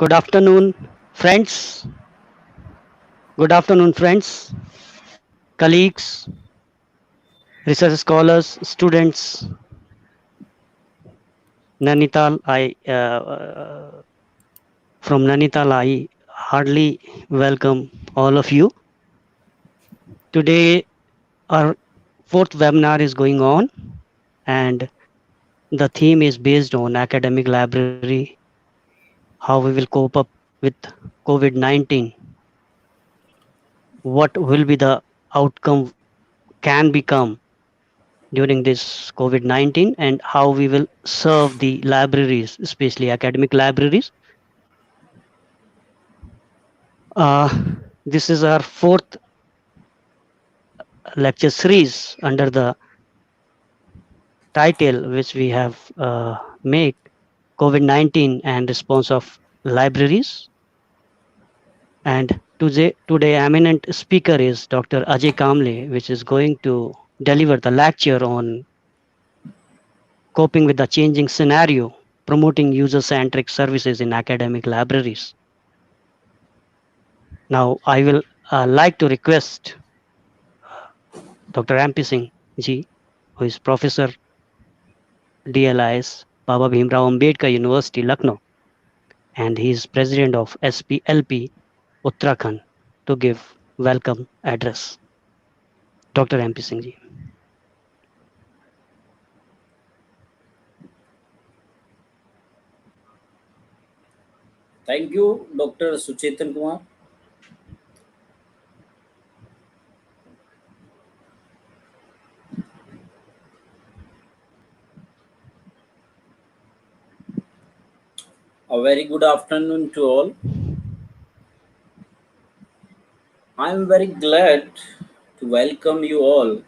Good afternoon, friends. Good afternoon, friends, colleagues, research scholars, students. Nainital, from Nainital, I heartily welcome all of you. Today, our fourth webinar is going on, and the theme is based on academic library, how we will cope up with COVID-19, what will be the outcome can become during this COVID 19 and how we will serve the libraries, especially academic libraries. Uh, this is our fourth lecture series under the title which we have made COVID 19 and response of libraries. And today, eminent speaker is Dr. Ajay Kamble, which is going to deliver the lecture on coping with the changing scenario, promoting user centric services in academic libraries. Now, I will like to request Dr. MP Singh ji, who is Professor DLIS, Baba Bhimrao Ambedkar University, Lucknow, and he is President of SPLP Uttarakhand, to give welcome address. Dr. MP Singh ji. Thank you, Dr. Suchetan Kumar. A very good afternoon to all. I am very glad to welcome you all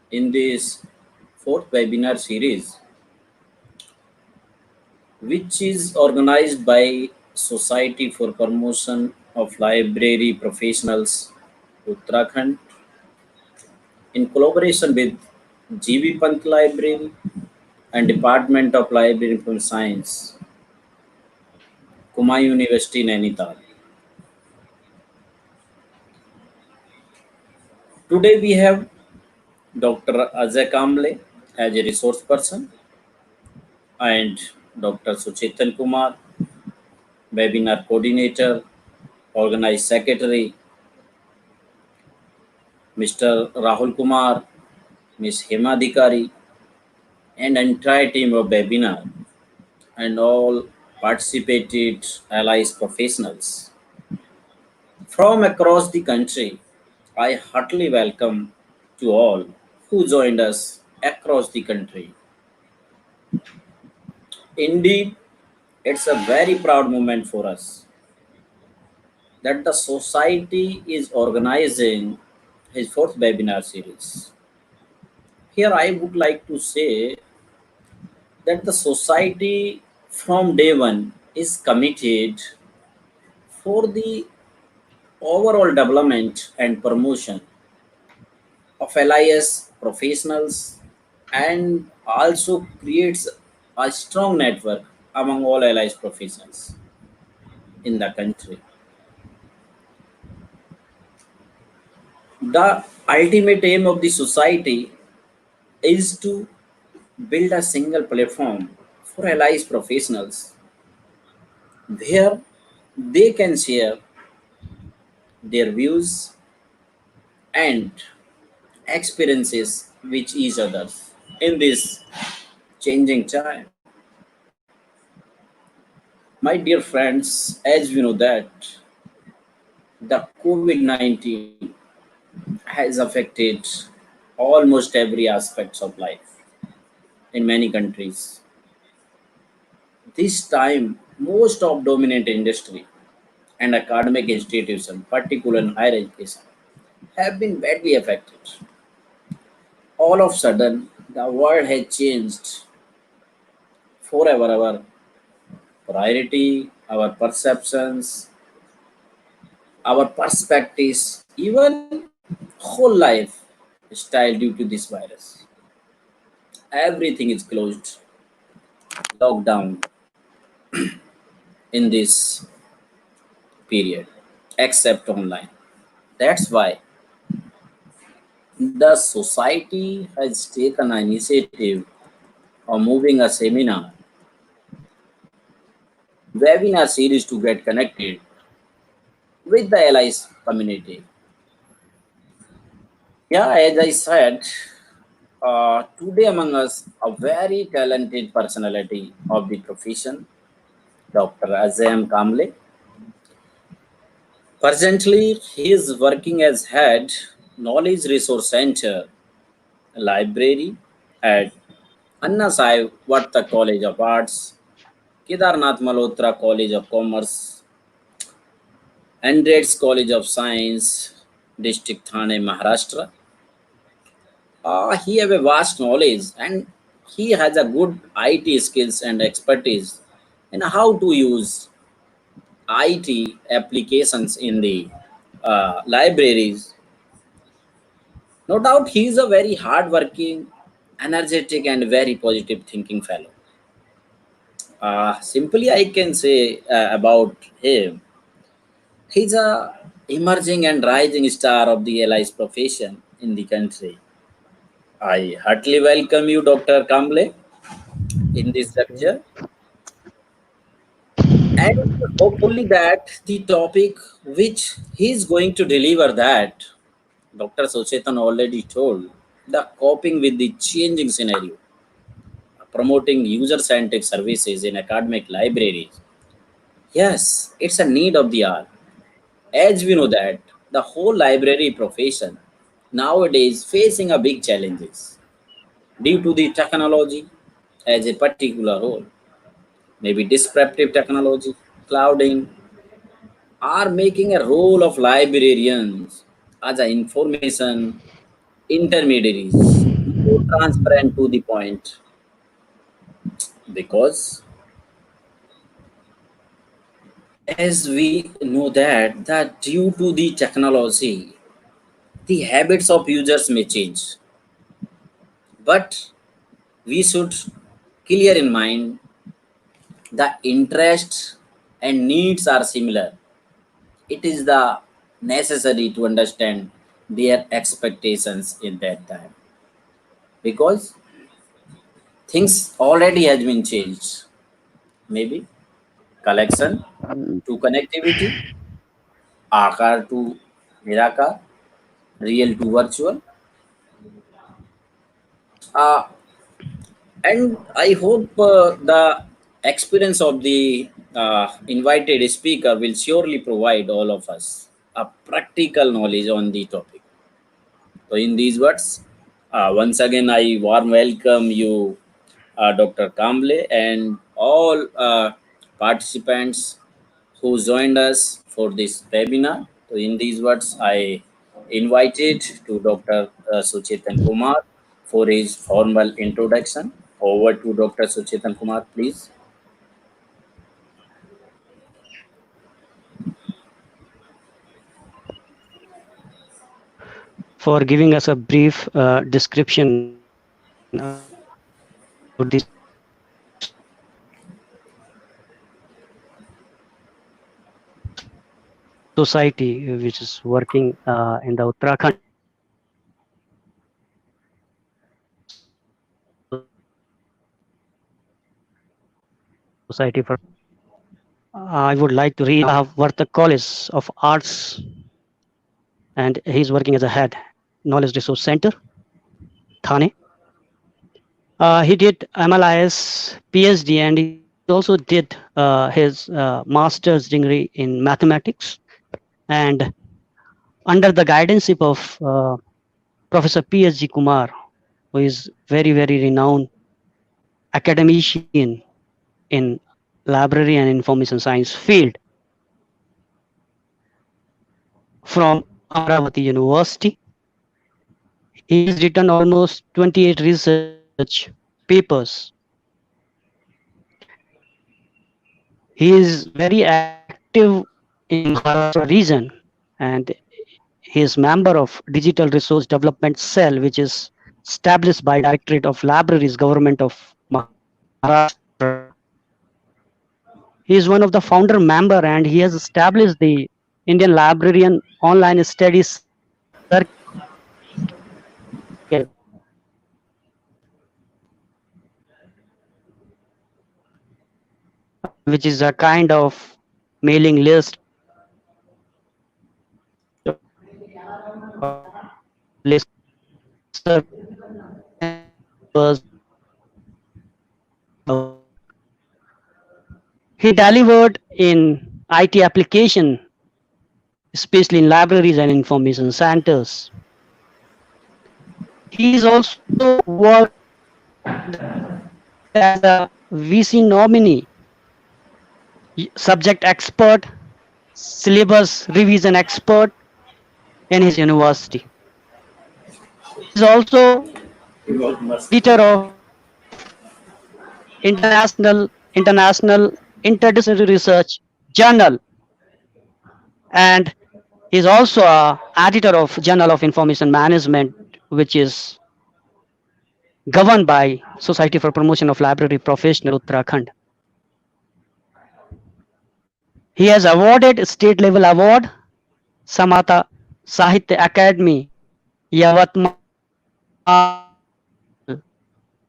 in this fourth webinar series, which is organized by Society for Promotion of Library Professionals, Uttarakhand, in collaboration with GB Pant Library and Department of Library and Science, Kumaon University, Nainital. Today we have Dr. Ajay Kamble as a resource person and Dr. Suchetan Kumar, webinar coordinator, organized secretary, Mr. Rahul Kumar, Ms. Hema Dikari, and entire team of webinar and all participated allies professionals. From across the country, I heartily welcome to all who joined us across the country. Indeed, it's a very proud moment for us that the society is organizing his fourth webinar series. Here, I would like to say that the society from day one is committed for the overall development and promotion of LIS professionals and also creates a strong network among all LIS professionals in the country. The ultimate aim of the society is to build a single platform for allies professionals where they can share their views and experiences with each other in this changing time. My dear friends, as we know that the COVID-19 has affected almost every aspect of life in many countries. This time, most of dominant industry and academic institutions, particularly in higher education, have been badly affected. All of a sudden, the world has changed forever. Our priority, our perceptions, our perspectives, even whole life style due to this virus. Everything is closed, lockdown, in this period, except online. That's why the society has taken an initiative of moving a webinar series to get connected with the allies community. Yeah, as I said, today among us, a very talented personality of the profession, Dr. Azam Kamble. Presently, he is working as head Knowledge Resource Center Library at Anna Sai Vatta College of Arts, Kedarnath Malhotra College of Commerce, Andreds College of Science, District Thane, Maharashtra. He have a vast knowledge and he has a good IT skills and expertise in how to use IT applications in the libraries. No doubt he is a very hardworking, energetic, and very positive thinking fellow. Simply, I can say about him, he's a emerging and rising star of the LI's profession in the country. I heartily welcome you, Dr. Kamble, in this Okay. lecture, and hopefully that the topic which he is going to deliver that Dr. Sochetan already told, the coping with the changing scenario, promoting user-centric services in academic libraries. Yes, it's a need of the hour. As we know that the whole library profession nowadays facing a big challenges due to the technology as a particular role, maybe disruptive technology, clouding, are making a role of librarians as a information intermediaries more transparent to the point because as we know that due to the technology the habits of users may change, but we should clear in mind the interests and needs are similar. It is the necessary to understand their expectations in that time because things already has been changed. Maybe collection to connectivity, Aakar to Nirakar, real to virtual. Uh, and I hope the experience of the invited speaker will surely provide all of us a practical knowledge on the topic. So, in these words, once again, I warm welcome you, Dr. Kamble, and all participants who joined us for this webinar. So, in these words, I invited to Dr. Suchetan Kumar for his formal introduction. Over to Dr. Suchetan Kumar, please. For giving us a brief description about this society which is working in the Uttarakhand society for I would like to read Vartak College of Arts, and he's working as a head knowledge resource center, Thane. He did MLIS, PhD, and he also did his master's degree in mathematics. And under the guidance of Professor PhD Kumar, who is very, very renowned academician in library and information science field from Amravati University. He has written almost 28 research papers. He is very active in Maharashtra region, and he is member of Digital Resource Development Cell, which is established by Directorate of Libraries, Government of Maharashtra. He is also He is one of the founder member and he has established the Indian Librarian Online Study Circle, which is a kind of mailing list he delivered in IT application, especially in libraries and information centers. He is also worked as a VC nominee, subject expert, syllabus revision expert in his university. He is also editor of international interdisciplinary research journal, and he is also a editor of Journal of Information Management, which is governed by Society for Promotion of Library Professional Uttarakhand. He has awarded state level award Samata Sahitya Academy Yavatmal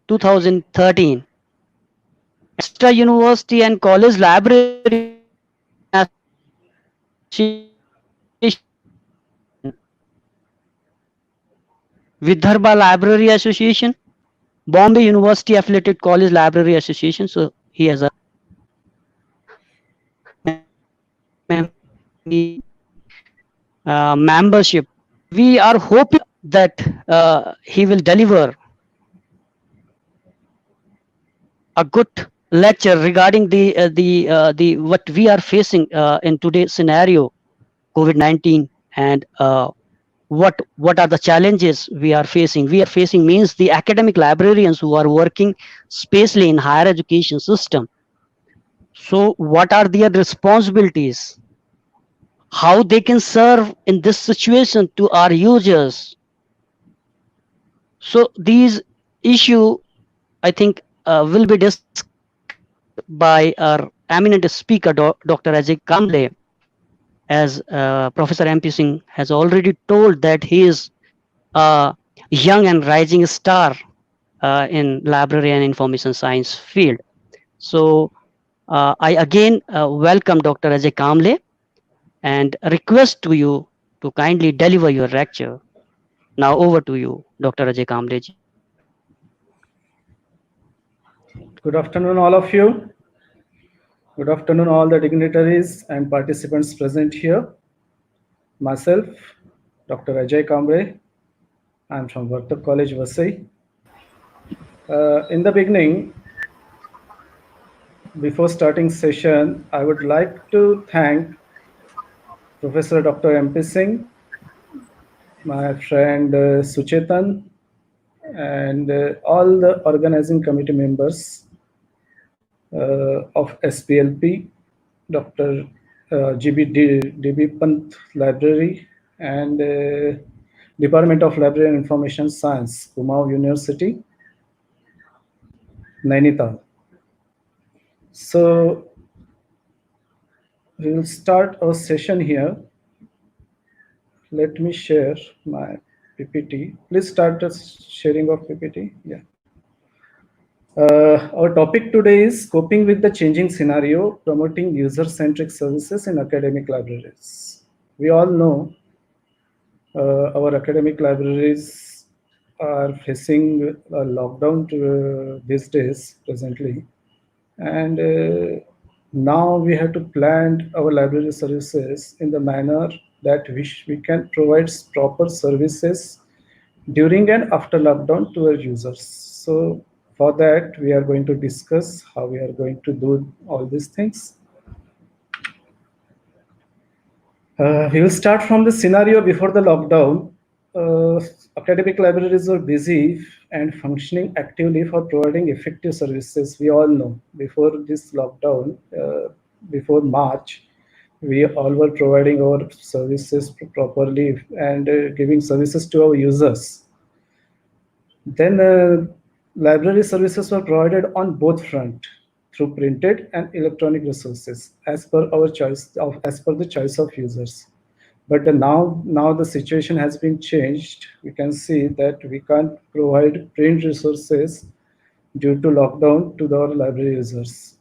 2013, Extra University and College Library Vidarbha Library Association, Bombay University Affiliated College Library Association. So he has a membership. We are hoping that he will deliver a good lecture regarding the what we are facing in today's scenario, COVID-19, and what are the challenges we are facing. We are facing means the academic librarians who are working especially in higher education system. So what are their responsibilities? How they can serve in this situation to our users? So these issue, I think, will be discussed by our eminent speaker, Dr. Ajay Kamble, as Professor MP Singh has already told that he is a young and rising star in library and information science field. So I again welcome Dr. Ajay Kamble and request to you to kindly deliver your lecture. Now over to you, Dr. Ajay Kamble ji. Good afternoon, all of you. Good afternoon, all the dignitaries and participants present here. Myself, Dr. Ajay Kamble. I'm from Vartak College, Vasai. In the beginning, before starting session, I would like to thank Professor Dr. MP Singh, my friend Suchetan, and all the organizing committee members of SPLP, Dr. DB Pant Library, and Department of Library and Information Science, Kumaon University, Nainital. So we will start our session here. Let me share my PPT. Please start the sharing of PPT. Yeah. Our topic today is coping with the changing scenario, promoting user-centric services in academic libraries. We all know our academic libraries are facing a lockdown these days presently, and now we have to plan our library services in the manner that we can provide proper services during and after lockdown to our users. So for that, we are going to discuss how we are going to do all these things. We will start from the scenario before the lockdown. Academic libraries were busy and functioning actively for providing effective services. We all know before this lockdown, before March, we all were providing our services properly and giving services to our users. Then library services were provided on both fronts. through printed and electronic resources as per our choice of as per the choice of users. But now the situation has been changed. We can see that we can't provide print resources due to lockdown to our library users.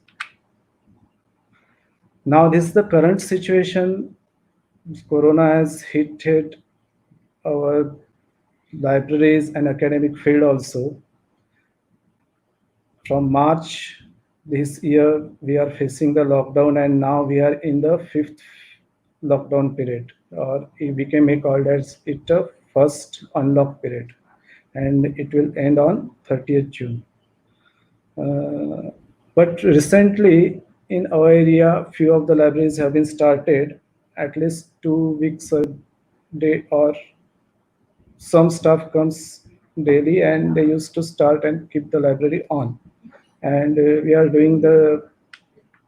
Now this is the current situation. Corona has hit our libraries and academic field also. From March this year, we are facing the lockdown, and now we are in the fifth lockdown period, or we can make called as it a first unlock period, and it will end on 30th June. But recently, in our area, few of the libraries have been started at least 2 weeks a day, or some staff comes daily and they used to start and keep the library on. And we are doing the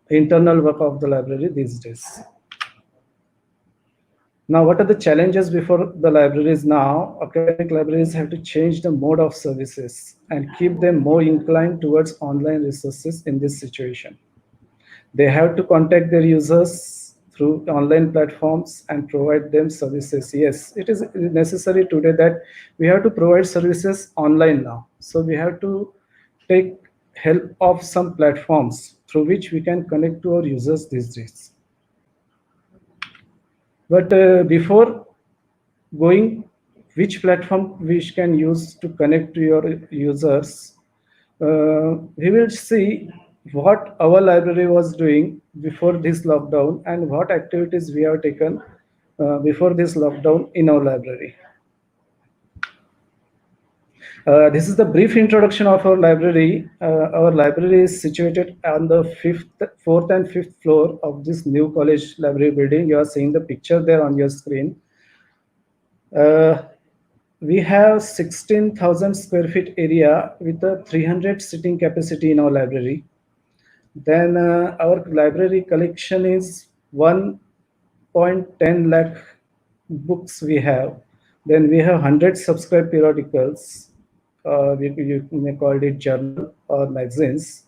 internal work of the library these days. Now, what are the challenges before the libraries now? Academic libraries have to change the mode of services and keep them more inclined towards online resources in this situation. They have to contact their users through online platforms and provide them services. Yes, it is necessary today that we have to provide services online now. So we have to take help of some platforms through which we can connect to our users these days. But before going, which platform we can use to connect to your users, we will see what our library was doing before this lockdown and what activities we have taken before this lockdown in our library. This is the brief introduction of our library. Our library is situated on the fourth and fifth floor of this new college library building. You are seeing the picture there on your screen. We have 16,000 square feet area with a 300 sitting capacity in our library. Then our library collection is 1.10 lakh books we have. Then we have 100 subscribed periodicals. You may call it journal or magazines.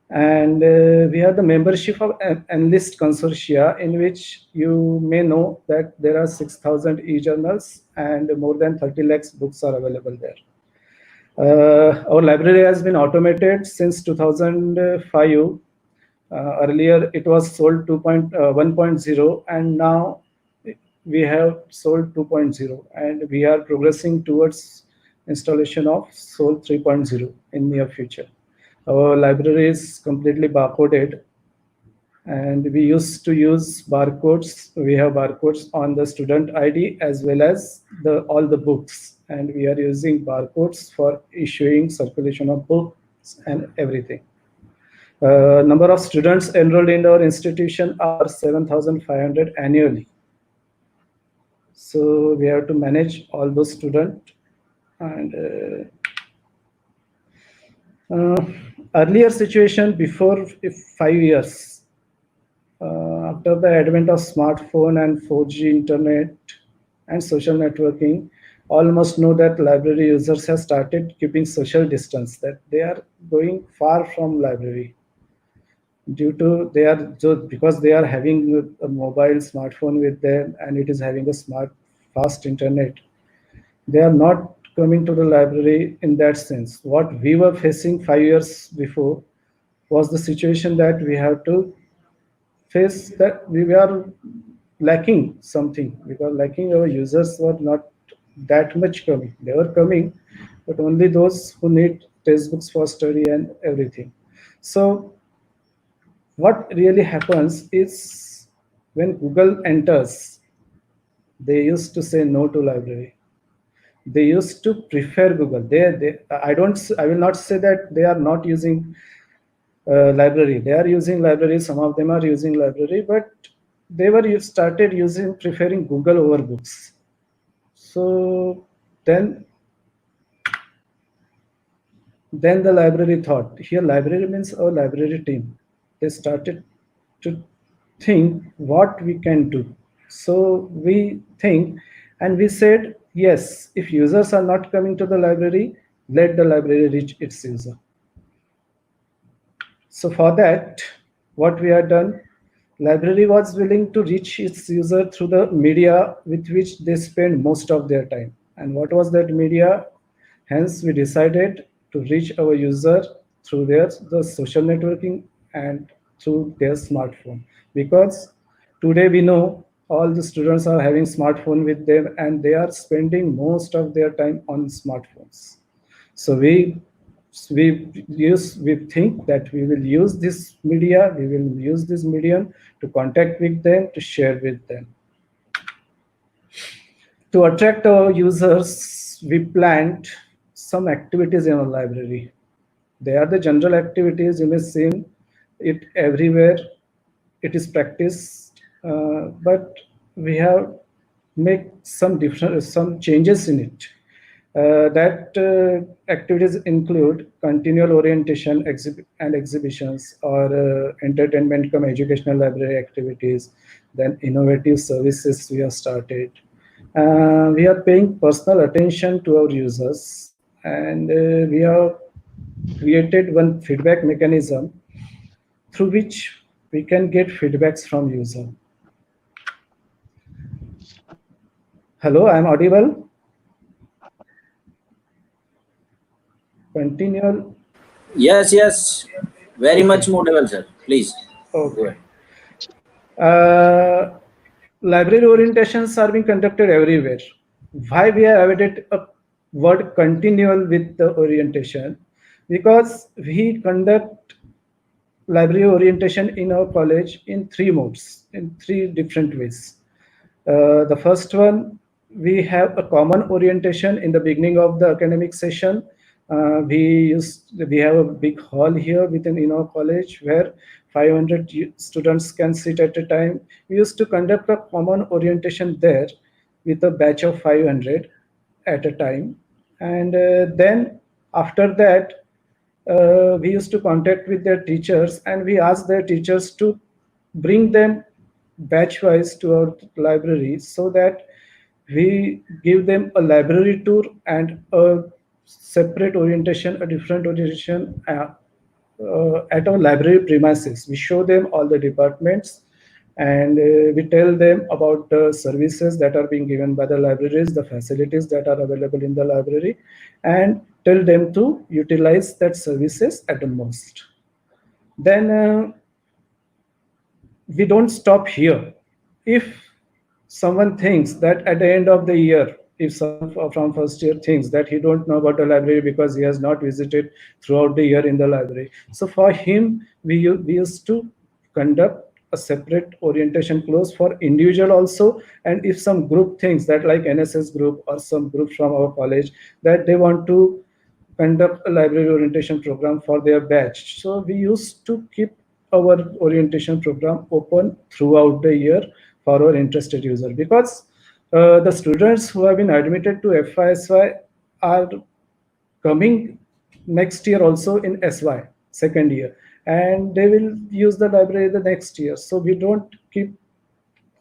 And we have the membership of Enlist Consortia, in which you may know that there are 6,000 e-journals and more than 30 lakhs books are available there. Our library has been automated since 2005. Earlier it was sold 1.0, and now we have sold 2.0, and we are progressing towards installation of sold 3.0 in near future. Our library is completely barcoded, and we used to use barcodes. We have barcodes on the student ID as well as all the books, and we are using barcodes for issuing circulation of books and everything. Number of students enrolled in our institution are 7,500 annually. So we have to manage all those students. And earlier situation before 5 years, after the advent of smartphone and 4G internet and social networking, almost know that library users have started keeping social distance, that they are going far from library due to because they are having a mobile smartphone with them and it is having a fast internet. They are not coming to the library in that sense. What we were facing 5 years before was the situation that we have to face, that we were lacking something. We were lacking, our users were not that much coming. They were coming, but only those who need textbooks for study and everything. So what really happens is when Google enters, they used to say no to library. They used to prefer Google. I will not say that they are not using library. They are using library. Some of them are using library, but they were started preferring Google over books. So then the library thought, here library means our library team. They started to think what we can do. So we think, and we said, yes, if users are not coming to the library, let the library reach its user. So for that, what we have done, library was willing to reach its user through the media with which they spend most of their time. And what was that media? Hence, we decided to reach our user through the social networking and through their smartphone. Because today we know all the students are having smartphone with them and they are spending most of their time on smartphones. So we think that we will use this media, we will use this medium to contact with them, to share with them. To attract our users, we planned some activities in our library. They are the general activities you may see it everywhere. It is practiced, but we have make some changes in it. That activities include continual orientation and exhibitions or entertainment come educational library activities, then innovative services we have started. We are paying personal attention to our users, and we have created one feedback mechanism through which we can get feedbacks from user. Hello, I am audible. Continual. Yes, yes. Very much Okay. motivated, sir. Please go Okay. ahead. Library orientations are being conducted everywhere. Why we have added a word continual with the orientation? Because we conduct library orientation in our college in three modes, in three different ways. The first one, we have a common orientation in the beginning of the academic session. We have a big hall here within in our college where 500 students can sit at a time. We used to conduct a common orientation there with a batch of 500 at a time, and then after that we used to contact with their teachers and we asked their teachers to bring them batch wise to our library so that we give them a library tour and a separate orientation, a different orientation at our library premises. We show them all the departments and we tell them about the services that are being given by the libraries, the facilities that are available in the library, and tell them to utilize that services at the most. Then we don't stop here. If someone thinks that at the end of the year, if someone from first year thinks that he don't know about the library because he has not visited throughout the year in the library, so for him we used to conduct a separate orientation course for individual also. And if some group thinks that, like NSS group or some group from our college, that they want to conduct a library orientation program for their batch, so we used to keep our orientation program open throughout the year for our interested user. Because the students who have been admitted to FYSY are coming next year also in SY second year, and they will use the library the next year. So we don't keep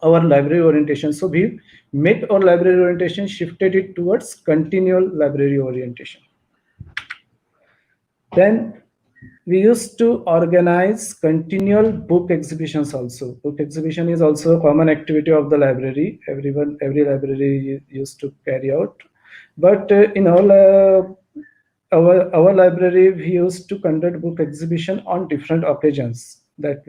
our library orientation. So we make our library orientation, shifted it towards continual library orientation. Then we used to organize continual book exhibitions also. Book exhibition is also a common activity of the library. Every library used to carry out. But in our library, we used to conduct book exhibition on different occasions. That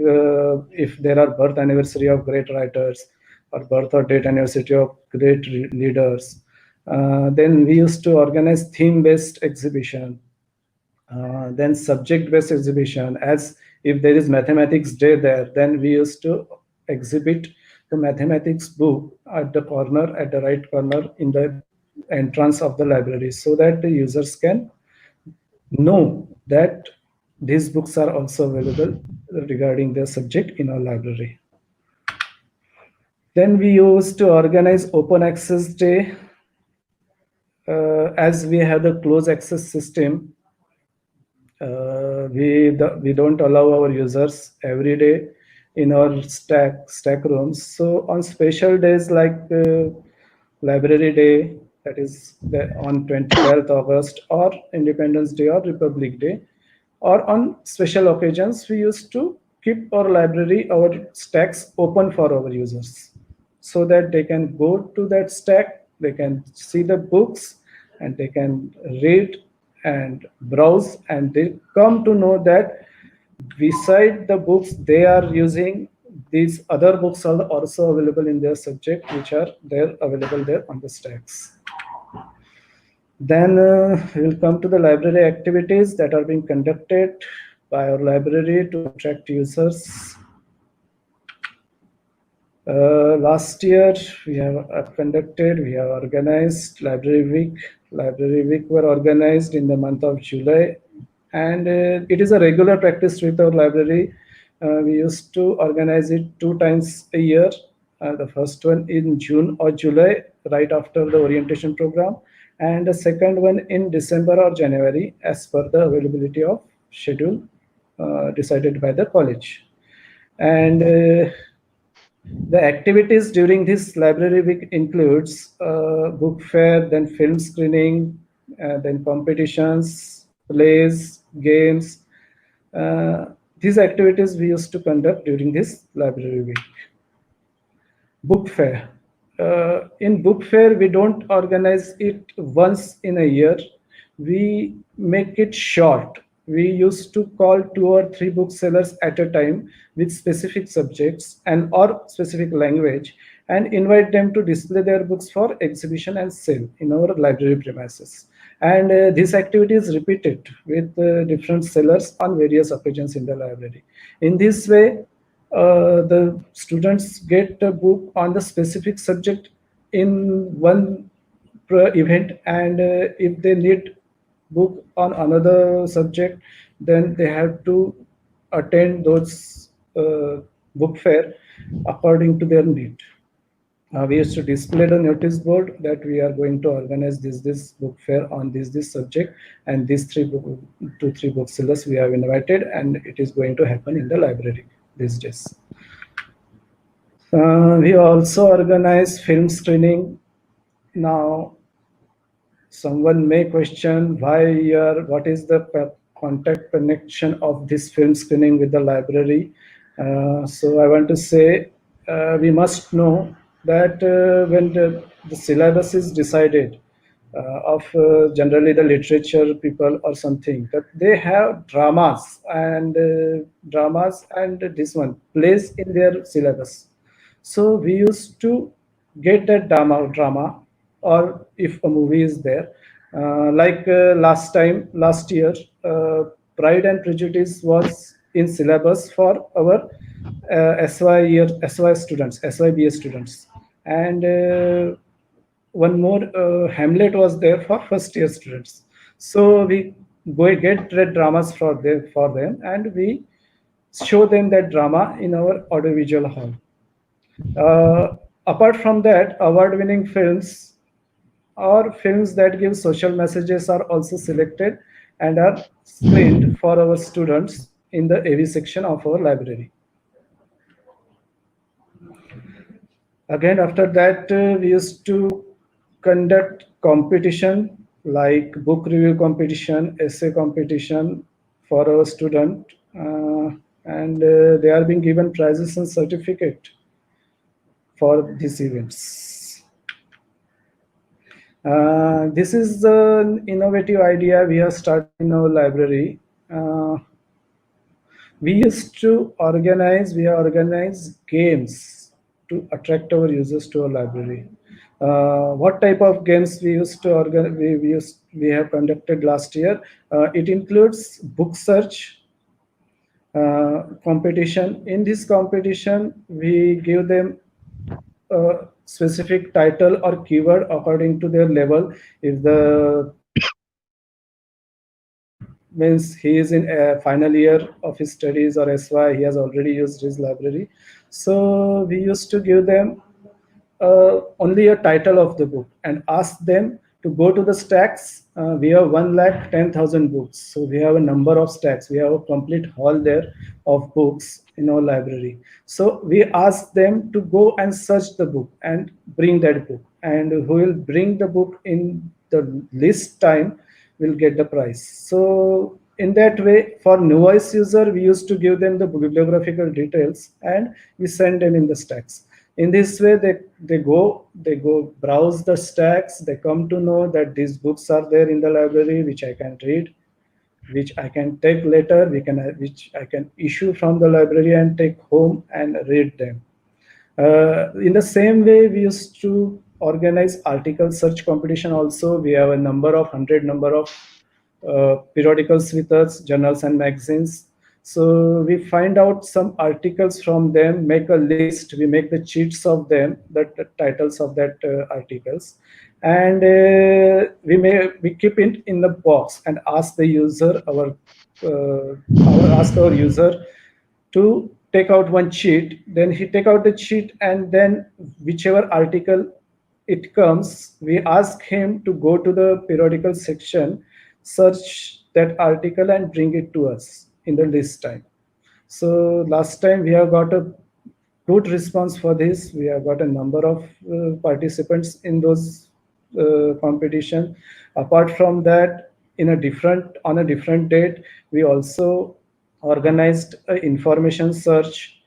if there are birth anniversary of great writers or birth or date anniversary of great leaders, then we used to organize theme-based exhibition. Then subject-based exhibition, as if there is mathematics day there, then we used to exhibit the mathematics book at the corner, at the right corner in the entrance of the library, so that the users can know that these books are also available regarding their subject in our library. Then we used to organize open access day. As we have the closed access system, we don't allow our users every day in our stack rooms. So on special days like Library Day, that is on 12th August, or Independence Day or Republic Day, or on special occasions, we used to keep our library, our stacks open for our users so that they can go to that stack, they can see the books, and they can read and browse, and they come to know that beside the books they are using, these other books are also available in their subject, which are there available there on the stacks. Then we'll come to the library activities that are being conducted by our library to attract users. Last year we have we have organized Library Week. Library Week were organized in the month of July, and it is a regular practice with our library. We used to organize it 2 times a year. The first one in June or July, right after the orientation program, and the second one in December or January, as per the availability of schedule decided by the college. And the activities during this library week includes book fair, then film screening, then competitions, plays, games. These activities we used to conduct during this library week. Book fair. In book fair, we don't organize it once in a year. We make it short. We used to call 2 or 3 booksellers at a time with specific subjects and or specific language, and invite them to display their books for exhibition and sale in our library premises. And this activity is repeated with different sellers on various occasions in the library. In this way, the students get a book on the specific subject in one event, and if they need book on another subject, then they have to attend those book fair according to their need. We used to display the notice board that we are going to organize this book fair on this subject, and these 2 3 booksellers we have invited, and it is going to happen in the library these days. We also organize film screening. Now, someone may question what is the contact connection of this film screening with the library. So I want to say we must know that when the syllabus is decided of generally the literature people or something, that they have dramas and this one plays in their syllabus. So we used to get that drama, or if a movie is there, like last year, Pride and Prejudice was in syllabus for our SY students, SYBA students, and one more Hamlet was there for first year students. So we go get red dramas for them, and we show them that drama in our audiovisual hall. Apart from that, award-winning films or films that give social messages are also selected and are screened for our students in the AV section of our library. Again, after that, we used to conduct competition like book review competition, essay competition for our student, and they are being given prizes and certificate for these events. This is an innovative idea we have started in our library. We organize games to attract our users to our library. What type of games we used to we have conducted last year? It includes book search competition. In this competition, we give them a specific title or keyword according to their level. If the means he is in a final year of his studies or SY, he has already used his library. So we used to give them only a title of the book and ask them to go to the stacks. We have 1,10,000 books. So we have a number of stacks. We have a complete hall there of books in our library. So we ask them to go and search the book and bring that book. And who will bring the book in the least time will get the prize. So in that way, for Nuvoice user, we used to give them the bibliographical details and we send them in the stacks. In this way, they go browse the stacks. They come to know that these books are there in the library, which I can read, which I can take later, which I can issue from the library and take home and read them. In the same way, we used to organize article search competition. Also, we have a number of periodicals with us, journals and magazines. So we find out some articles from them, make a list. We make the cheats of them, the titles of that articles, and we keep it in the box and ask the user, ask our user to take out one sheet. Then he take out the sheet, and then whichever article it comes, we ask him to go to the periodical section, search that article and bring it to us in the list time. So last time we have got a good response for this. We have got a number of participants in those competition. Apart from that, on a different date, we also organized a information search.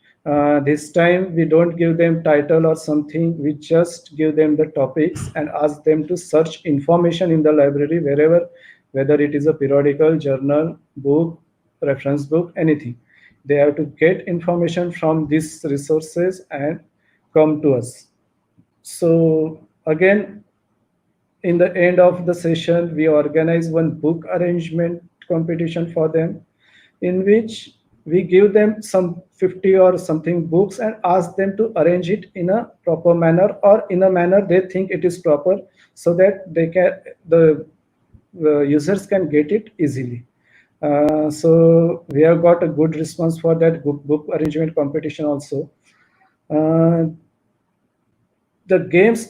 This time we don't give them title or something. We just give them the topics and ask them to search information in the library wherever, whether it is a periodical, journal, book, reference book, anything. They have to get information from these resources and come to us. So again, in the end of the session, we organize one book arrangement competition for them, in which we give them some 50 or something books and ask them to arrange it in a proper manner, or in a manner they think it is proper, so that the users can get it easily. So we have got a good response for that book arrangement competition also. The games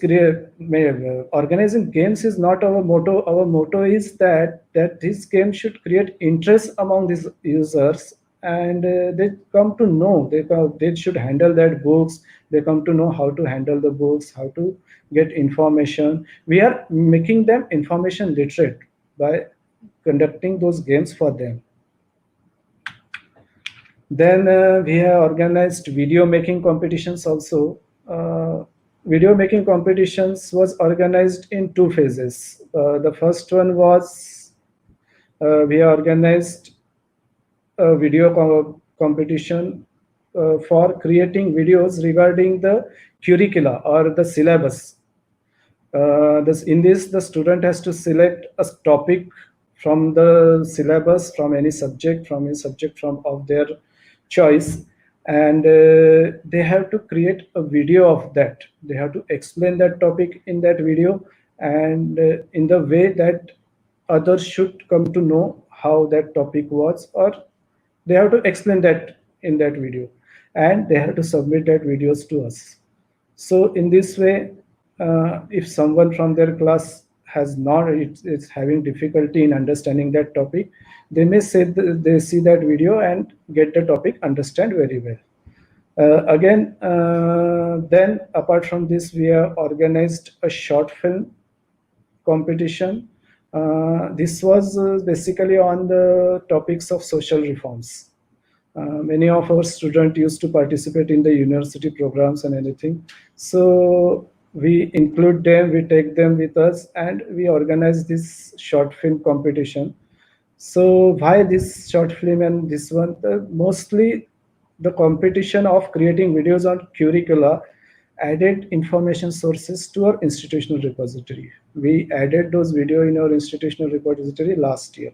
organizing games is not our motto. Our motto is that this game should create interest among these users, and they come to know, they should handle that books. They come to know how to handle the books, how to get information. We are making them information literate by conducting those games for them. Then we have organized video making competitions also. Video making competitions was organized in two phases. The first one was we organized a video competition for creating videos regarding the curricula or the syllabus. In this, the student has to select a topic from the syllabus, from any subject from of their choice, and they have to create a video of that. They have to explain that topic in that video, and in the way that others should come to know how that topic was, or they have to explain that in that video, and they have to submit that videos to us. So in this way, if someone from their class is having difficulty in understanding that topic, they may say they see that video and get the topic understand very well. Then apart from this, we have organized a short film competition. This was basically on the topics of social reforms. Many of our students used to participate in the university programs and anything. So we include them, we take them with us, and we organize this short film competition. So why this short film and this one? Mostly the competition of creating videos on curricula added information sources to our institutional repository. We added those videos in our institutional repository last year.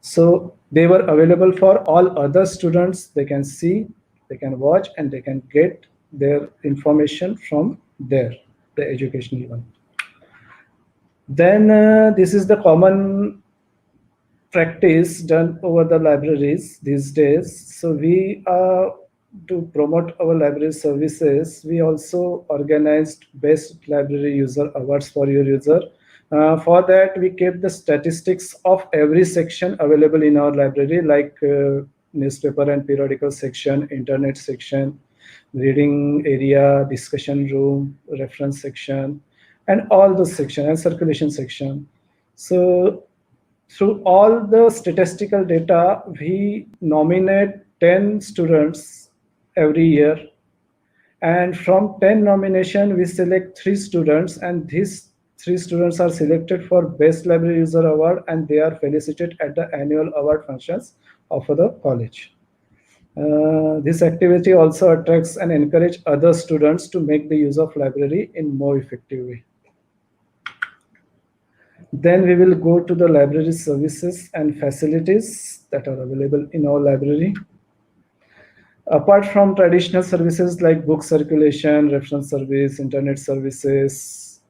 So they were available for all other students. They can see, they can watch, and they can get their information from there, the educational one. Then this is the common practice done over the libraries these days. So we to promote our library services, we also organized Best Library User Awards for your user. For that, we kept the statistics of every section available in our library, like newspaper and periodical section, internet section, reading area, discussion room, reference section, and all those sections, and circulation section. So through all the statistical data, we nominate 10 students every year. And from 10 nomination, we select 3 students, and these 3 students are selected for Best Library User Award, and they are felicitated at the annual award functions of the college. This activity also attracts and encourages other students to make the use of library in more effective way. Then we will go to the library services and facilities that are available in our library. Apart from traditional services like book circulation, reference service, internet services,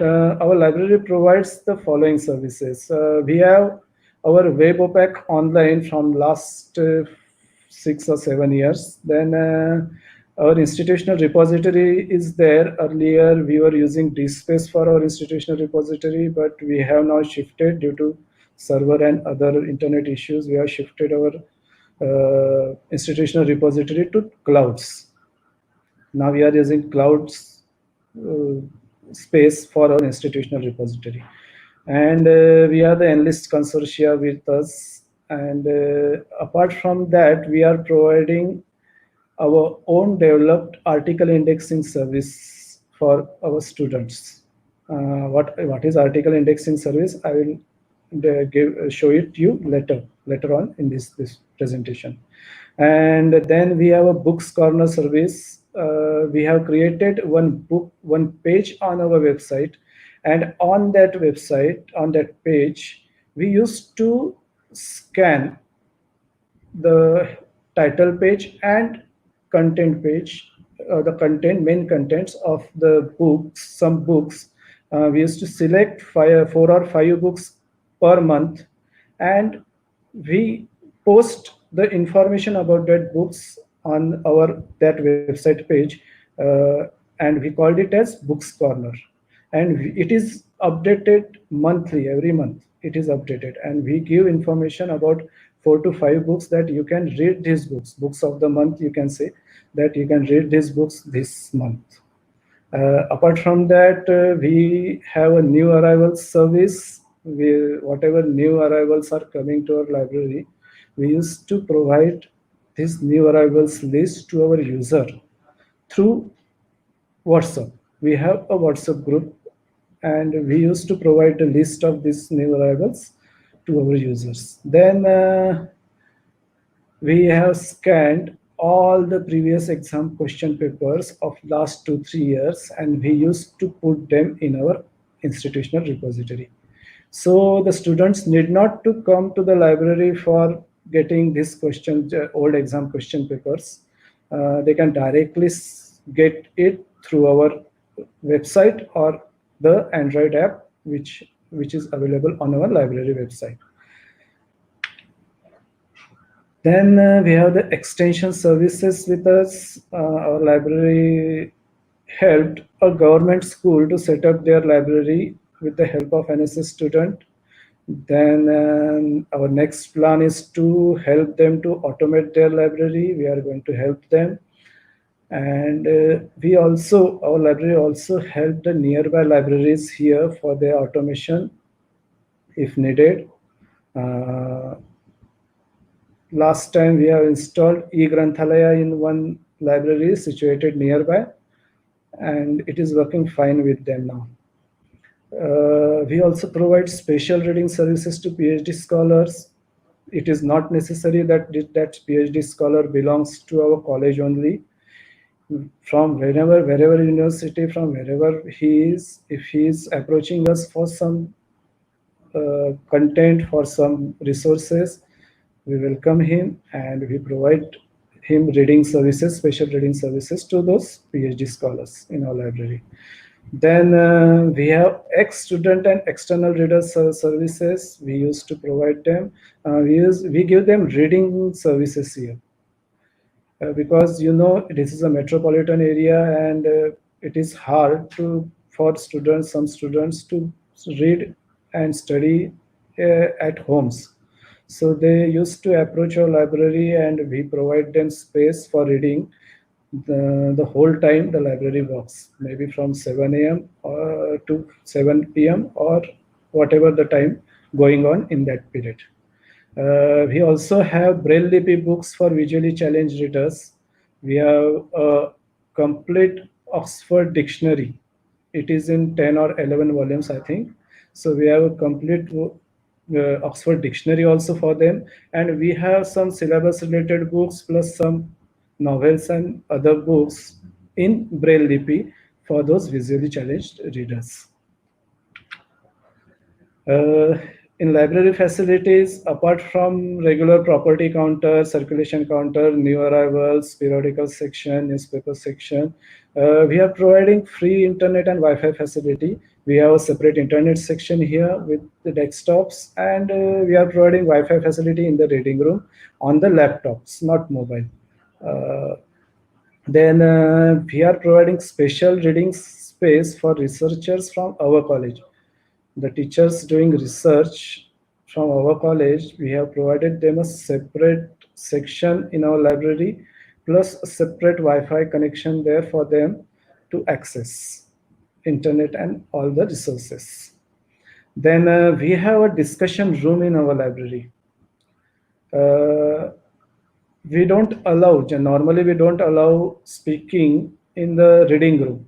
our library provides the following services. We have our web OPAC online from last 6 or 7 years. Then our institutional repository is there. Earlier, we were using DSpace for our institutional repository, but we have now shifted due to server and other internet issues. We have shifted our institutional repository to clouds. Now we are using clouds uh, space for our institutional repository. And we are the Enlist consortia with us. And apart from that, we are providing our own developed article indexing service for our students. What is article indexing service? I will show it to you later on in this presentation. And then we have a books corner service. We have created one page on our website, and on that page, we used to scan the title page and content page, the main contents of the books. Some books, we used to select 4 or 5 books per month, and we post the information about that books on that website page, and we called it as Books Corner. And it is updated monthly. Every month it is updated, and we give information about 4 to 5 books that you can read. These books of the month, you can say that you can read these books this month. Apart from that, we have a new arrivals service. Whatever new arrivals are coming to our library, we used to provide this new arrivals list to our user through WhatsApp. We have a WhatsApp group, and we used to provide a list of these new arrivals to our users. Then we have scanned all the previous exam question papers of last 2-3 years, and we used to put them in our institutional repository. So the students need not to come to the library for getting this old exam question papers. They can directly get it through our website or the Android app, which is available on our library website. Then we have the extension services with us. Our library helped a government school to set up their library with the help of NSS student. Then our next plan is to help them to automate their library. We are going to help them. And our library also helped the nearby libraries here for their automation if needed. Last time we have installed eGranthalaya in one library situated nearby, and it is working fine with them now. We also provide special reading services to PhD scholars. It is not necessary that PhD scholar belongs to our college only. From wherever university, from wherever he is, if he is approaching us for some content, for some resources, we welcome him, and we provide him special reading services to those PhD scholars in our library. Then we have ex-student and external reader services. We used to provide them. We give them reading services here. Because this is a metropolitan area, and it is hard for some students to read and study at homes. So they used to approach our library, and we provide them space for reading the whole time the library works, maybe from 7 a.m. To 7 p.m. or whatever the time going on in that period. We also have Braille Lipi books for visually challenged readers. We have a complete Oxford dictionary. It is in 10 or 11 volumes, I think. So we have a complete Oxford dictionary also for them. And we have some syllabus related books plus some novels and other books in Braille Lipi for those visually challenged readers. Uh, in library facilities, apart from regular property counter, circulation counter, new arrivals, periodical section, newspaper section, we are providing free internet and Wi-Fi facility. We have a separate internet section here with the desktops, and we are providing Wi-Fi facility in the reading room on the laptops, not mobile. Then we are providing special reading space for researchers from our college. The teachers doing research from our college, we have provided them a separate section in our library plus a separate Wi-Fi connection there for them to access internet and all the resources. Then we have a discussion room in our library. Uh, we don't allow, normally we don't allow speaking in the reading room.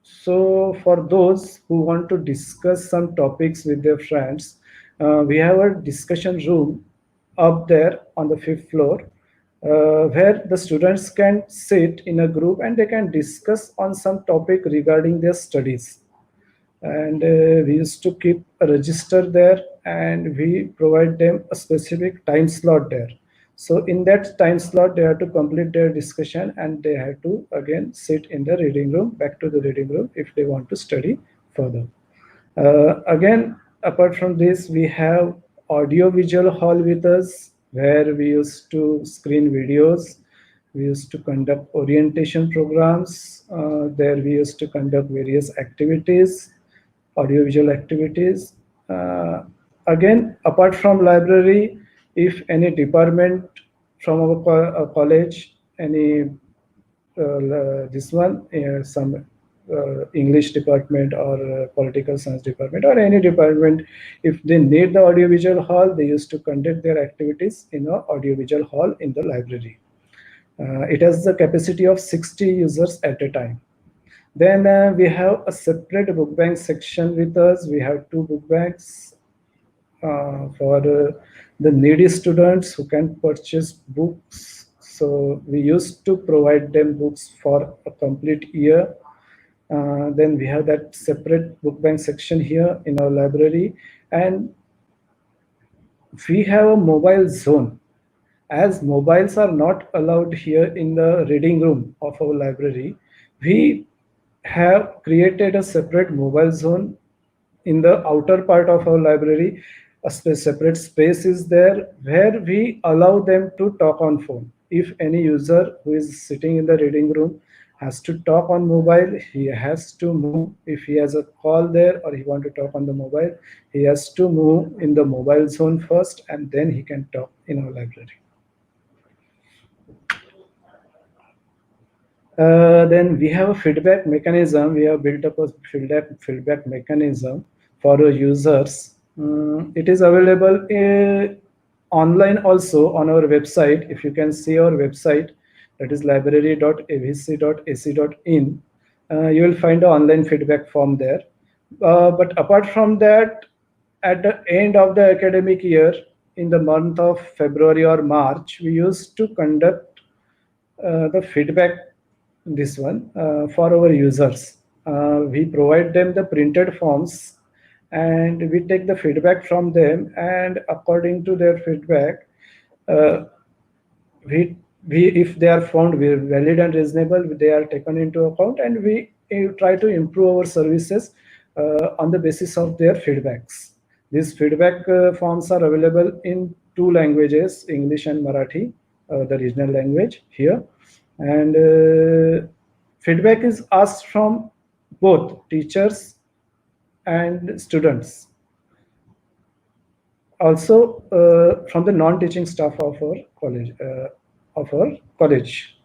So for those who want to discuss some topics with their friends, we have a discussion room up there on the fifth floor, where the students can sit in a group and they can discuss on some topic regarding their studies. And we used to keep a register there, and we provide them a specific time slot there. So in that time slot, they have to complete their discussion and they have to again sit in the reading room, back to the reading room if they want to study further. Again, apart from this, we have audio visual hall with us, where we used to screen videos. We used to conduct orientation programs. There we used to conduct various activities, audiovisual activities. Again, apart from library, if any department from our college, any this one, some English department or political science department or any department, if they need the audiovisual hall, they used to conduct their activities in a audiovisual hall in the library. It has the capacity of 60 users at a time. Then we have a separate book bank section with us. We have two book banks for the needy students who can purchase books. So we used to provide them books for a complete year. Then we have that separate book bank section here in our library, and we have a mobile zone. As mobiles are not allowed here in the reading room of our library, we have created a separate mobile zone in the outer part of our library. A separate space is there where we allow them to talk on phone. If any user who is sitting in the reading room has to talk on mobile, he has to move. If he has a call there or he want to talk on the mobile, he has to move in the mobile zone first, and then he can talk in our library. Then we have a feedback mechanism. We have built up a feedback mechanism for our users. It is available online also on our website. If you can see our website, that is library.avc.ac.in, you will find an online feedback form there. But apart from that, at the end of the academic year, in the month of February or March, we used to conduct the feedback, this one, for our users. We provide them the printed forms and we take the feedback from them, and according to their feedback, uh, we if they are found valid and reasonable, they are taken into account, and we try to improve our services on the basis of their feedbacks. These feedback forms are available in two languages, English and Marathi, the regional language here. And feedback is asked from both teachers and students, also from the non-teaching staff of our college.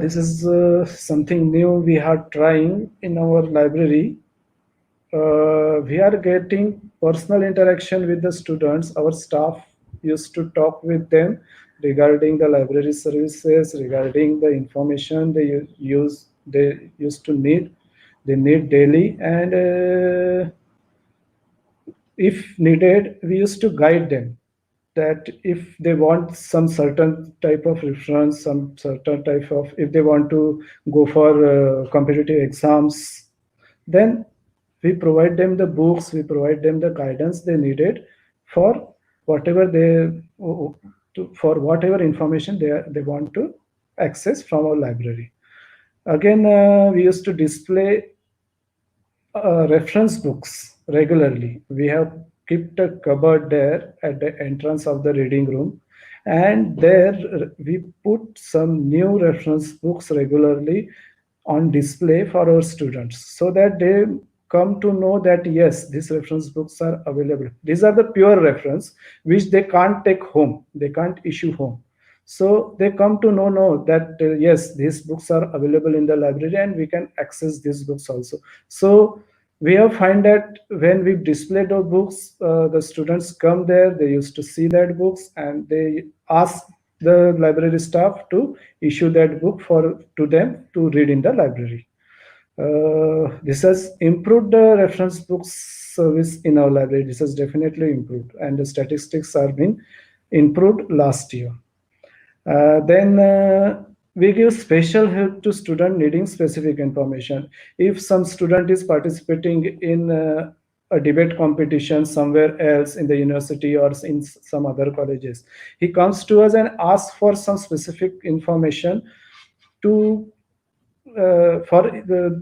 This is something new we are trying in our library. we are getting personal interaction with the students. Our staff used to talk with them regarding the library services, regarding the information they used to need, they need daily, and if needed, we used to guide them that if they want some certain type of reference, some certain type of, if they want to go for competitive exams, then we provide them the books, we provide them the guidance they needed for whatever for whatever information they want to access from our library. Again, we used to display reference books regularly. We have kept a cupboard there at the entrance of the reading room, and there we put some new reference books regularly on display for our students so that they come to know that yes, these reference books are available. These are the pure reference which they can't take home, they can't issue home. So they come to know that yes, these books are available in the library and we can access these books also. So we have find that when we display the books, the students come there, they used to see that books and they ask the library staff to issue that book for to them to read in the library. This has improved the reference books service in our library. This has definitely improved, and the statistics are been improved last year. Then we give special help to student needing specific information. If some student is participating in a debate competition somewhere else in the university or in some other colleges, he comes to us and asks for some specific information to for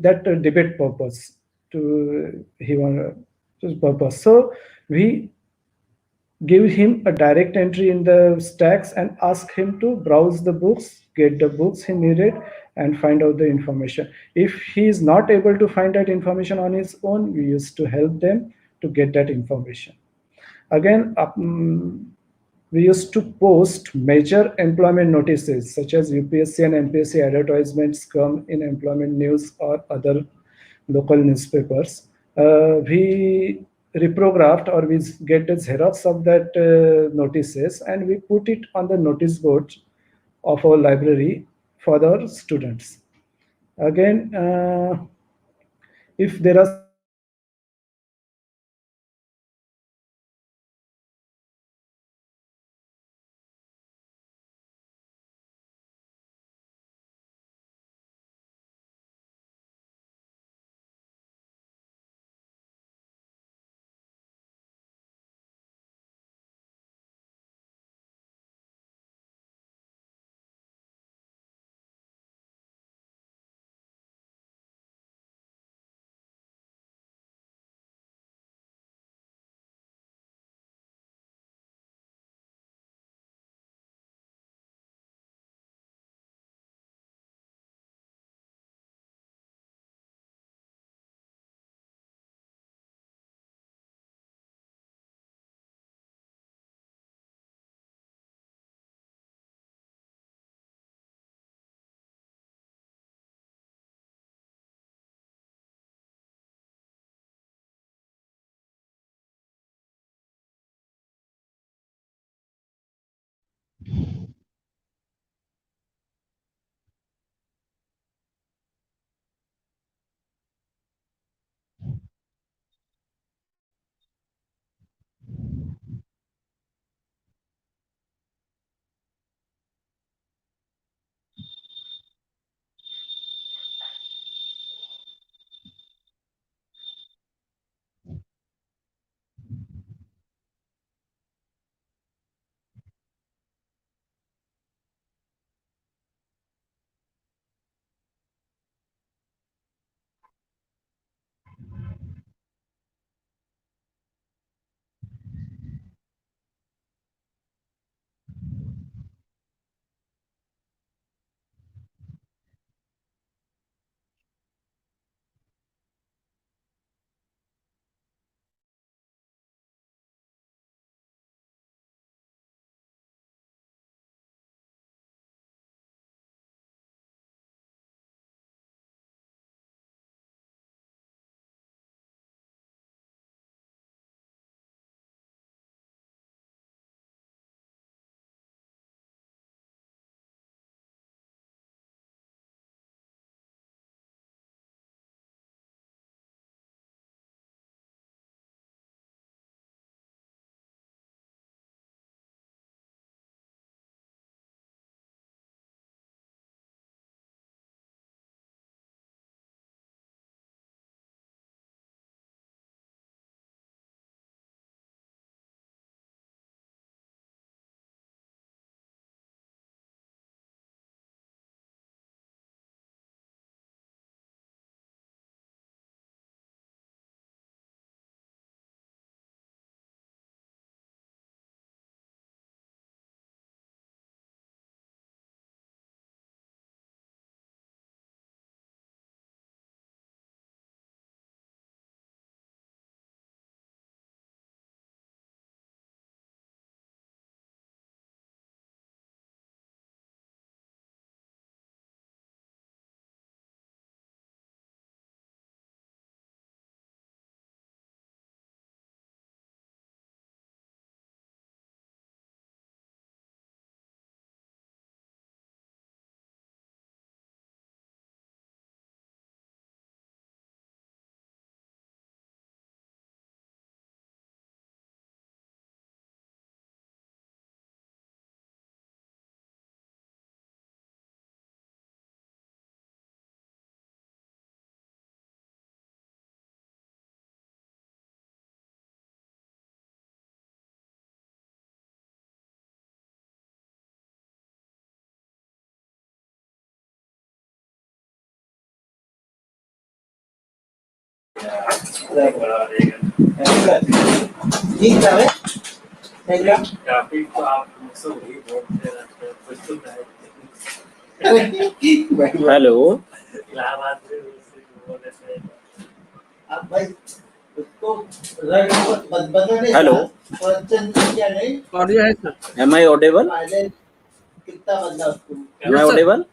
that debate purpose, to he want purpose. So we give him a direct entry in the stacks and ask him to browse the books, get the books he needed, and find out the information. If he is not able to find that information on his own, we used to help them to get that information. Again, we used to post major employment notices such as UPSC and MPSC advertisements come in employment news or other local newspapers. We reprographed or we get the xerox of that notices and we put it on the notice board of our library for the students. Again, if there are some students who are facing some difficulties in accessing the library, we Hello. Hello. Audio है sir. Am I audible? Am I Yes, sir. audible?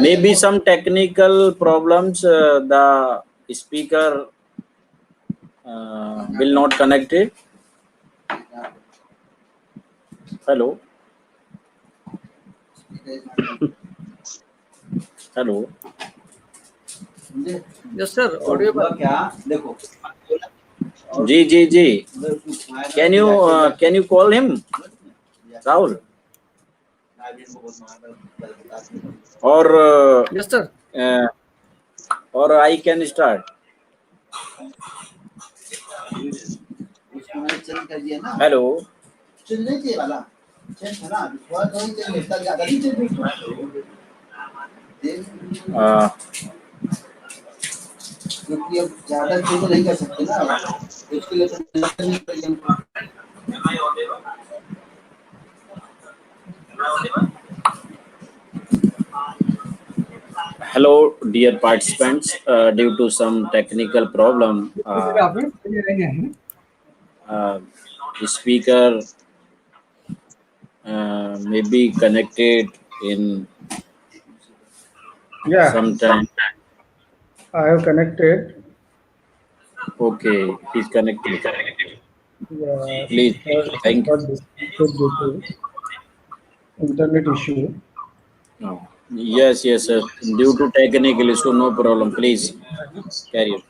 Maybe some technical problems. The speaker will not connect it. Hello. Hello. Yes, sir. Audio पर Ji. Can you call him, Rahul? Or Yes, sir. or I can start. Hello. Uh, Hello, dear participants. Due to some technical problem, the speaker may be connected in Yeah, some time. I have connected. Okay, he's connected. Yeah, Please, thank you. got disconnected due to internet issue. No. Yes, sir. Due to technical issue, no problem. Please carry it.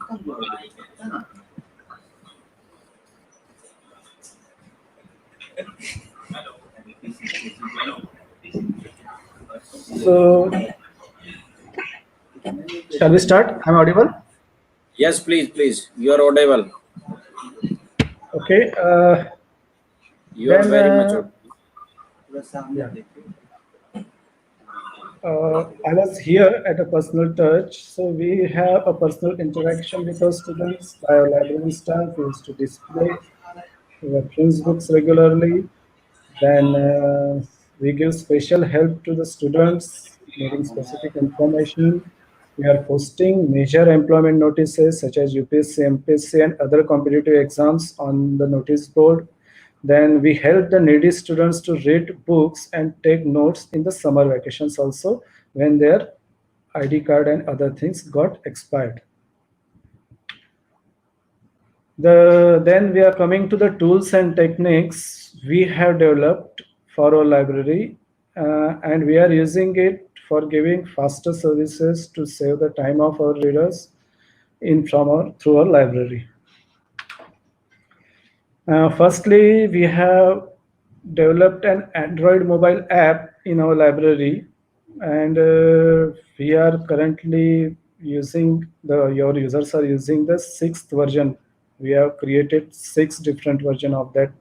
So, shall we start? I'm audible. Yes, please. You are audible. Okay. You are Then, very much audible. I was here at a personal touch, so we have a personal interaction with our students. Our library staff used to display reference books regularly. Then we give special help to the students needing specific information. We are posting major employment notices such as UPSC, MPSC, and other competitive exams on the notice board. Then we help the needy students to read books and take notes in the summer vacations also when their ID card and other things got expired. Then we are coming to the tools and techniques we have developed for our library, and we are using it for giving faster services to save the time of our readers through our library. Firstly, we have developed an Android mobile app in our library, and we are currently your users are using the 6th version. We have created 6 different versions of that.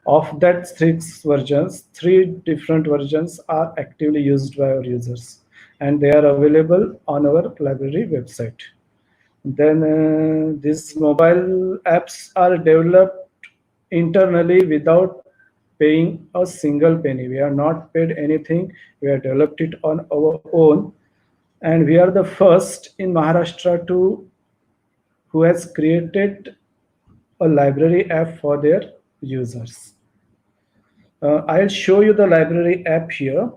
Of that 6 versions, 3 different versions are actively used by our users, and they are available on our library website. Then these mobile apps are developed internally without paying a single penny. We are not paid anything. We have developed it on our own, and we are the first in Maharashtra who has created a library app for their users. I'll show you the library app here.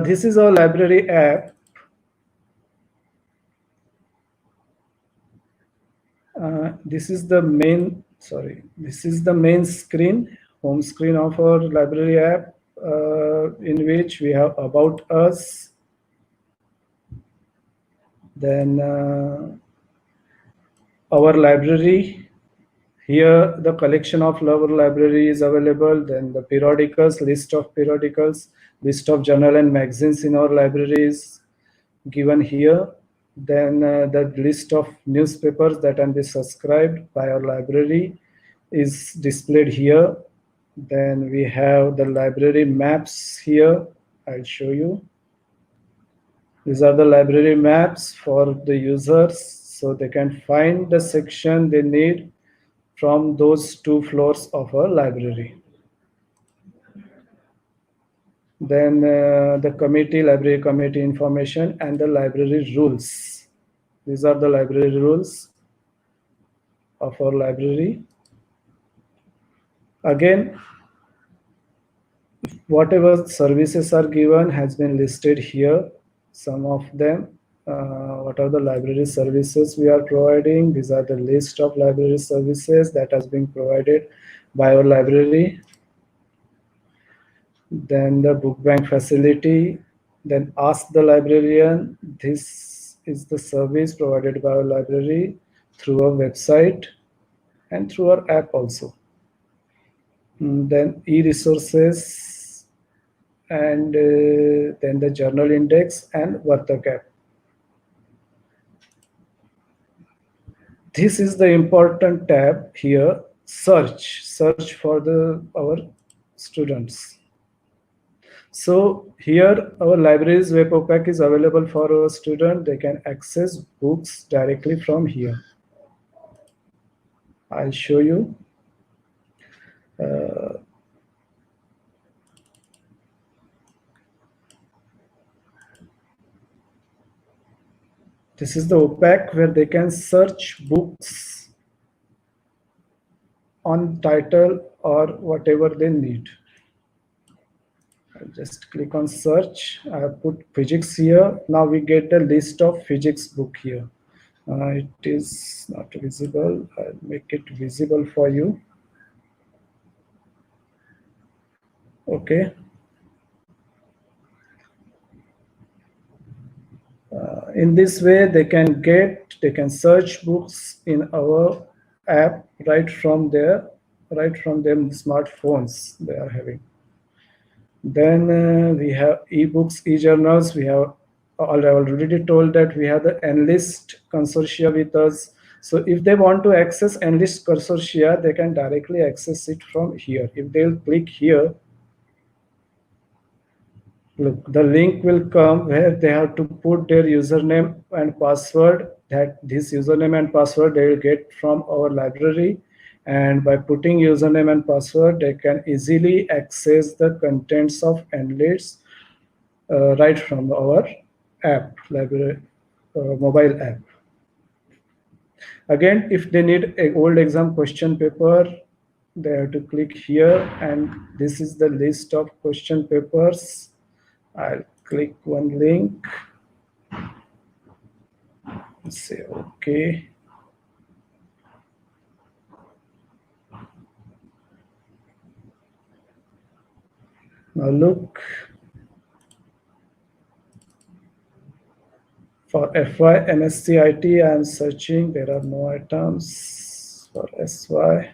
This is our library app. This is the main screen, home screen of our library app, in which we have about us. Then our library. Here the collection of our library is available. Then the periodicals, list of periodicals, list of journal and magazines in our library is given here. Then the list of newspapers that can be subscribed by our library. is displayed here. Then we have the library maps here. I'll show you. These are the library maps for the users, so they can find the section they need from those 2 floors of a library. Then the committee, library committee information, and the library rules. These are the library rules of our library. Again, whatever services are given has been listed here. Some of them, what are the library services we are providing? These are the list of library services that has been provided by our library. Then the book bank facility, then ask the librarian. This is the service provided by our library through our website and through our app also. Then e-resources, and then the journal index and Vartak app. This is the important tab here, search for our students. So here our library's web pack is available for our student. They can access books directly from here. I'll show you. This is the OPAC where they can search books on title or whatever they need. I'll just click on search. I have put physics here. Now we get the list of physics book here. It is not visible. I'll make it visible for you. Okay. In this way, they can search books in our app right from their smartphones they are having. Then we have ebooks, e-journals. We have already told that we have the Enlist consortia with us. So if they want to access Enlist consortia, they can directly access it from here. If they'll click here, look, the link will come where they have to put their username and password. That this username and password they will get from our library. And by putting username and password, they can easily access the contents of Enlist right from our app, library mobile app. Again, if they need an old exam question paper, they have to click here, and this is the list of question papers. I'll click one link. Say okay. Now look, for FY MSc IT, I am searching. There are no items. For SY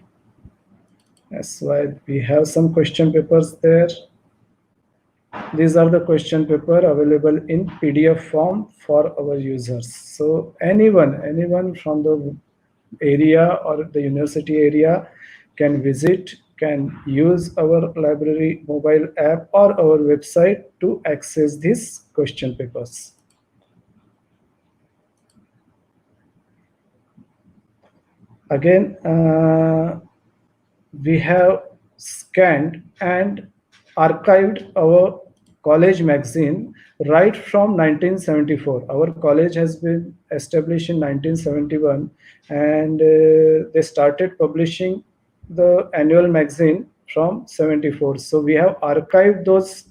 we have some question papers there. These are the question paper available in PDF form for our users. So anyone from the area or the university area can visit, can use our library mobile app or our website to access these question papers. Again, we have scanned and archived our college magazine right from 1974. Our college has been established in 1971, and they started publishing the annual magazine from 74. So we have archived those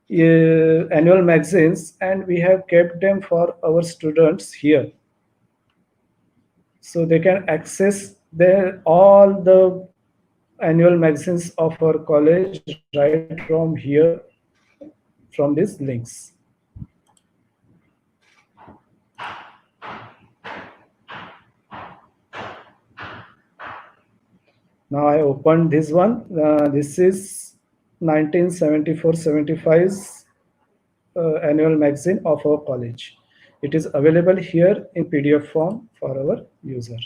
annual magazines, and we have kept them for our students here. So they can access all the annual magazines of our college right from here, from these links. Now I opened this one. This is 1974-75's annual magazine of our college. It is available here in PDF form for our user.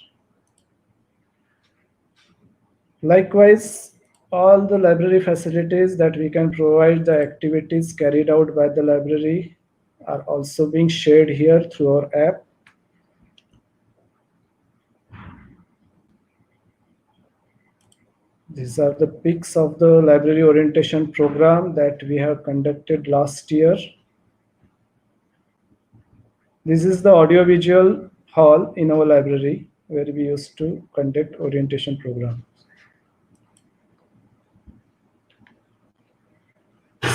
Likewise, all the library facilities that we can provide, the activities carried out by the library are also being shared here through our app. These are the pics of the library orientation program that we have conducted last year. This is the audiovisual hall in our library where we used to conduct orientation programs.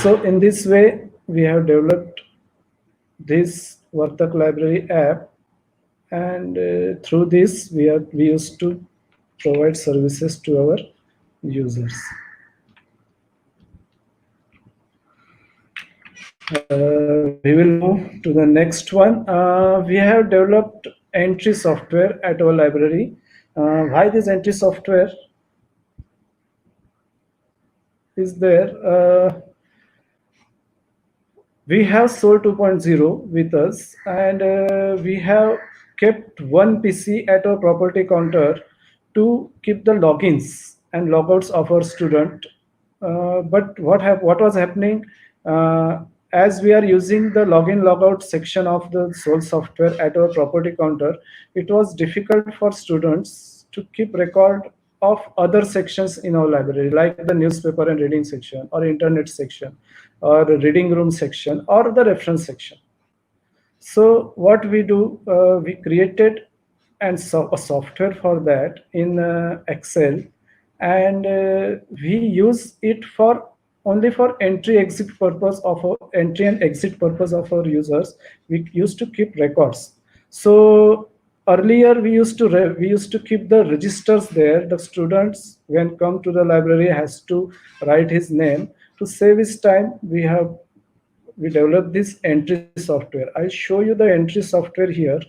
So in this way, we have developed this Vartak Library app, and through this, we used to provide services to our users. We will move to the next one. We have developed entry software at our library. Why this entry software is there? We have SOAR 2.0 with us, and we have kept one PC at our property counter to keep the logins and logouts of our student. But what was happening, as we are using the login logout section of the SOAR software at our property counter, it was difficult for students to keep record of other sections in our library, like the newspaper and reading section, or internet section, or the reading room section, or the reference section. So what we do, we created a software for that in Excel, and we use it for only for entry exit purpose of our entry and exit purpose of our users. We used to keep records. So earlier we used to keep the registers there. The students when come to the library has to write his name. To save his time, we developed this entry software. I'll show you the entry software here.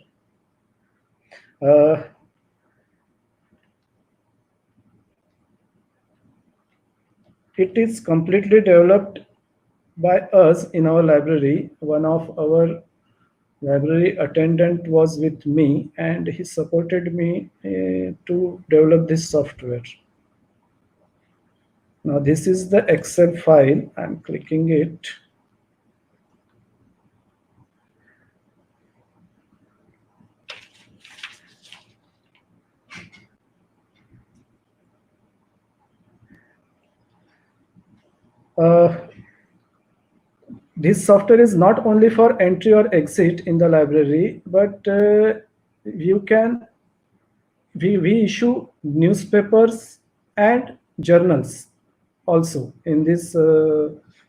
It is completely developed by us in our library. One of our library attendant was with me, and he supported me to develop this software. Now this is the Excel file. I'm clicking it. This software is not only for entry or exit in the library, but we issue newspapers and journals also in this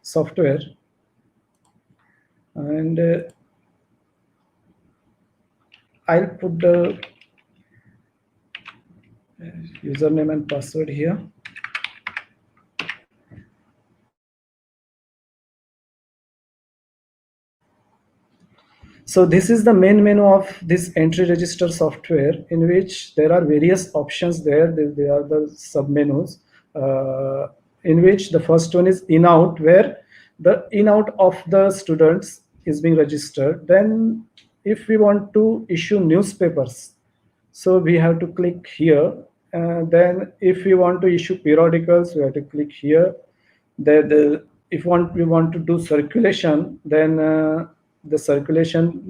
software. And I'll put the username and password here. So this is the main menu of this entry register software, in which there are various options there. They are the submenus, in which the first one is in-out, where the in-out of the students is being registered. Then if we want to issue newspapers, so we have to click here. Then if we want to issue periodicals, we have to click here. Then if we want to do circulation, then the circulation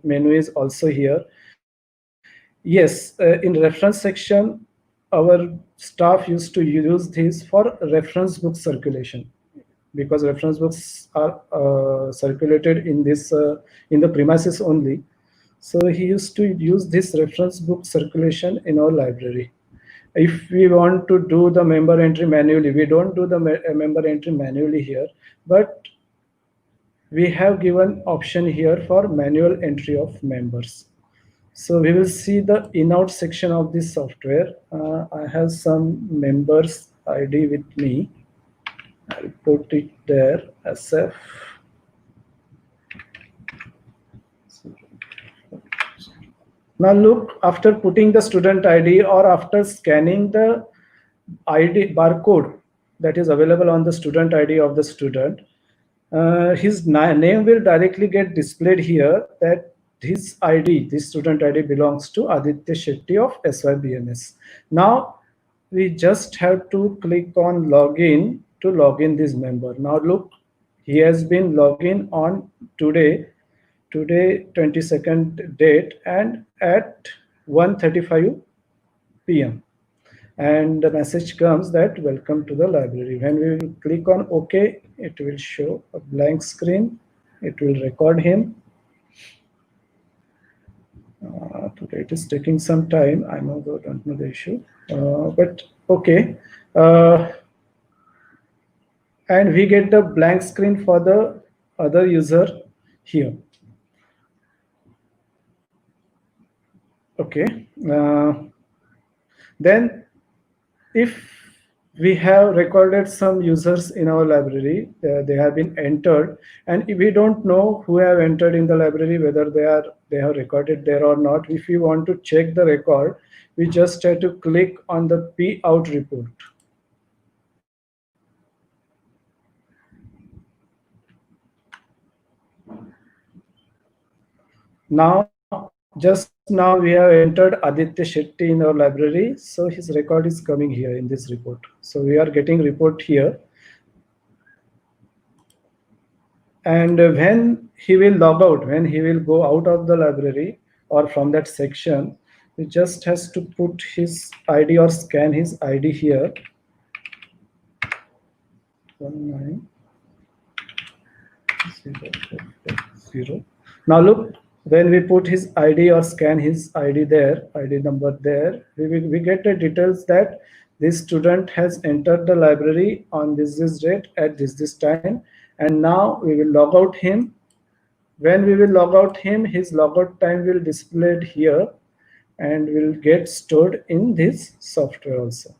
menu is also here. Yes, in reference section, our staff used to use this for reference book circulation, because reference books are circulated in this in the premises only. So he used to use this reference book circulation in our library. If we want to do the member entry manually, we don't do the member entry manually here, but we have given option here for manual entry of members. So we will see the in-out section of this software. I have some members ID with me. I'll put it there, SF. Now look, after putting the student ID or after scanning the ID barcode that is available on the student ID of the student, his name will directly get displayed here, that his ID, this student ID belongs to Aditya Shetty of SYBMS. Now, we just have to click on login to log in this member. Now look, he has been logged in on today 22nd date and at 1:35 p.m. and the message comes that welcome to the library. When we will click on OK, it will show a blank screen. It will record him. Today it is taking some time. I don't know the issue, but okay. And we get the blank screen for the other user here. Okay. Then if we have recorded some users in our library, they have been entered, and if we don't know who have entered in the library, whether they have recorded there or not. If we want to check the record, we just have to click on the P out report. Now, just now we have entered Aditya Shetty in our library, so his record is coming here in this report. So we are getting report here. And when he will log out, when he will go out of the library or from that section, he just has to put his ID or scan his ID here. 19040. Now look, when we put his ID or scan his ID there, ID number there, we get the details that this student has entered the library on this date at this time, and now we will log out him. When we will log out him, his logout time will displayed here and will get stored in this software also.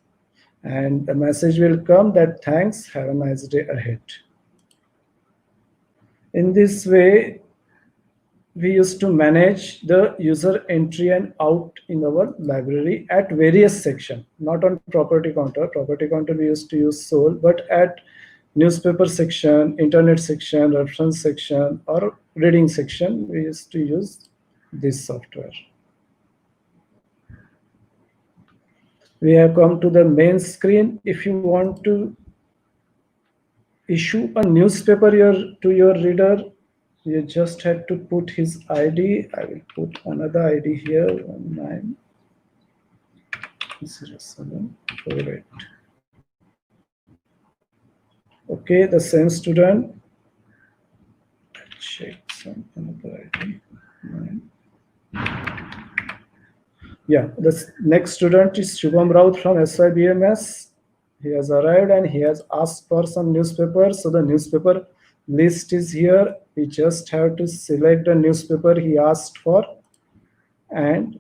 And a message will come that thanks, have a nice day ahead. In this way, we used to manage the user entry and out in our library at various sections, not on property counter. Property counter we used to use sole, but at newspaper section, internet section, reference section, or reading section, we used to use this software. We have come to the main screen. If you want to issue a newspaper to your reader, you just have to put his ID. I will put another ID here, 190748. Okay, the same student. Check some another ID. Yeah, the next student is Shubham Raut from SYBMS. He has arrived and he has asked for some newspapers. So the newspaper list is here. We just have to select the newspaper he asked for, and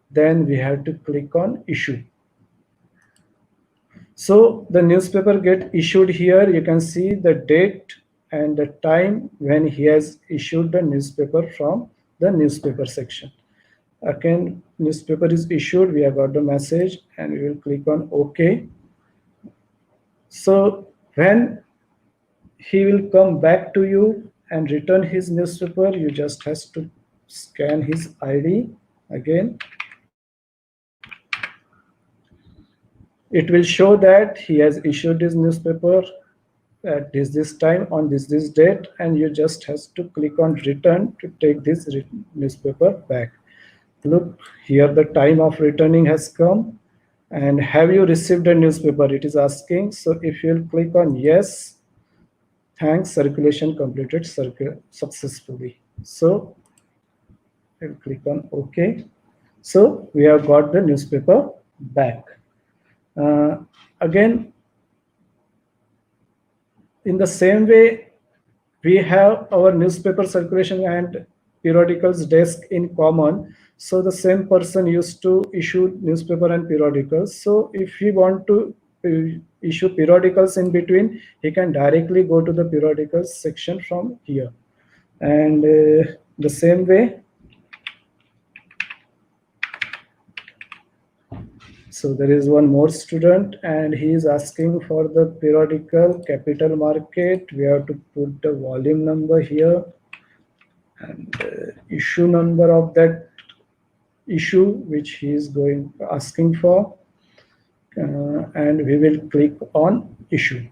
then we have to click on issue. So the newspaper get issued here. You can see the date and the time when he has issued the newspaper from the newspaper section. Again, newspaper is issued. We have got the message and we will click on OK. So when he will come back to you and return his newspaper, you just has to scan his ID again. It will show that he has issued his newspaper at this time on this date, and you just has to click on return to take this newspaper back. Look here, the time of returning has come, and have you received a newspaper? It is asking. So if you'll click on yes, thanks, circulation completed successfully. So I'll click on OK. So we have got the newspaper back. Again, in the same way, we have our newspaper circulation and periodicals desk in common. So the same person used to issue newspaper and periodicals. So if we want to issue periodicals in between, he can directly go to the periodicals section from here. And the same way, so there is one more student and he is asking for the periodical Capital Market. We have to put the volume number here and issue number of that issue which he is asking for. and we will click on issue.